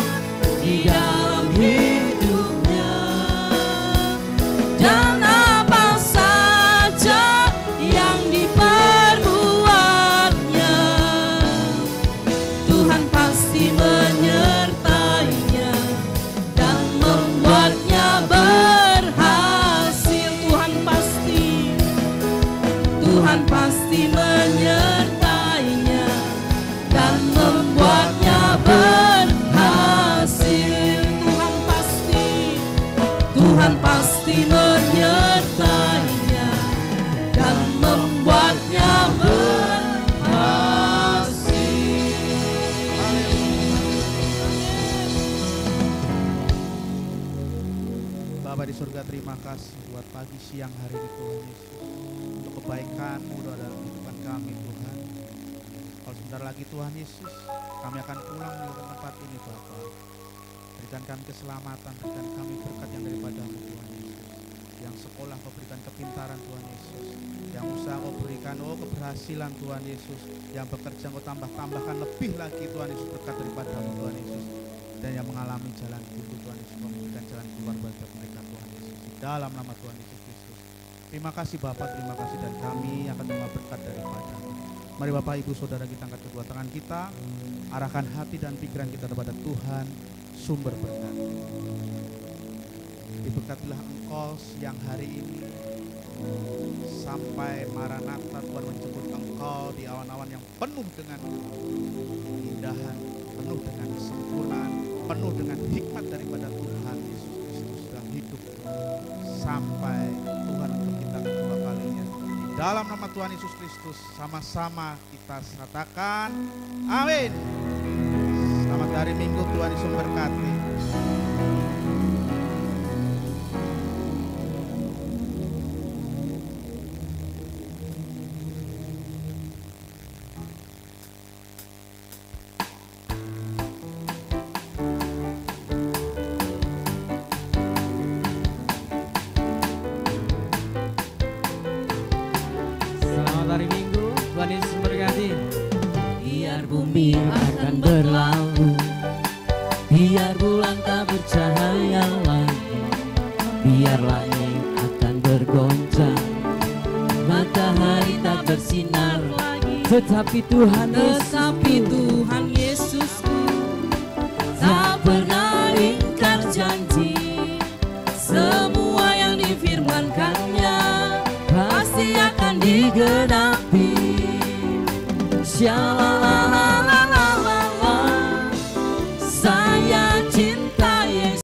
di dalam hidupnya, dan apa saja yang diperbuatnya, Tuhan pasti menyertainya dan membuatnya berhasil. Tuhan pasti menyertainya dan membuatnya berhasil. Tuhan pasti menyertainya dan membuatnya berhasil. Bapa di surga, terima kasih buat pagi siang hari ini Tuhan Yesus, untuk kebaikan-Mu dalam kehidupan kami Tuhan. Kalau sebentar lagi Tuhan Yesus, kami akan pulang ke tempat ini Bapa. Berikan kami keselamatan, berikan kami berkat yang daripada-Mu Tuhan Yesus. Yang sekolah Kau berikan kepintaran Tuhan Yesus, yang usaha Kau berikan keberhasilan Tuhan Yesus, yang bekerja Kau tambahkan lebih lagi Tuhan Yesus, berkat daripada-Mu Tuhan Yesus. Dan yang mengalami jalan hidup Tuhan Yesus, Kau memberikan jalan keluar bagi mereka Tuhan Yesus, di dalam nama Tuhan Yesus Kristus. Terima kasih Bapak, terima kasih, dan kami akan menerima berkat daripada-Mu. Mari Bapak Ibu Saudara kita angkat kedua tangan kita, arahkan hati dan pikiran kita kepada Tuhan, sumber berkat. Diberkatilah Engkau siang hari ini, sampai Maranatha Tuhan menjemput Engkau di awan-awan yang penuh dengan keindahan, penuh dengan kesempurnaan, penuh dengan hikmat daripada Tuhan Yesus Kristus dalam hidup, sampai Tuhan untuk kita kedua kalinya. Di dalam nama Tuhan Yesus Kristus sama-sama kita katakan amin. Selamat hari Minggu, Tuhan Yesus memberkati. Biar bumi akan berlalu, biar bulan tak bercahaya lagi, biar langit akan bergoncang, matahari tak bersinar lagi, tetapi Tuhan Yesusku tak pernah ingkar janji. Semua yang difirmankannya pasti akan digenapi. Shalala.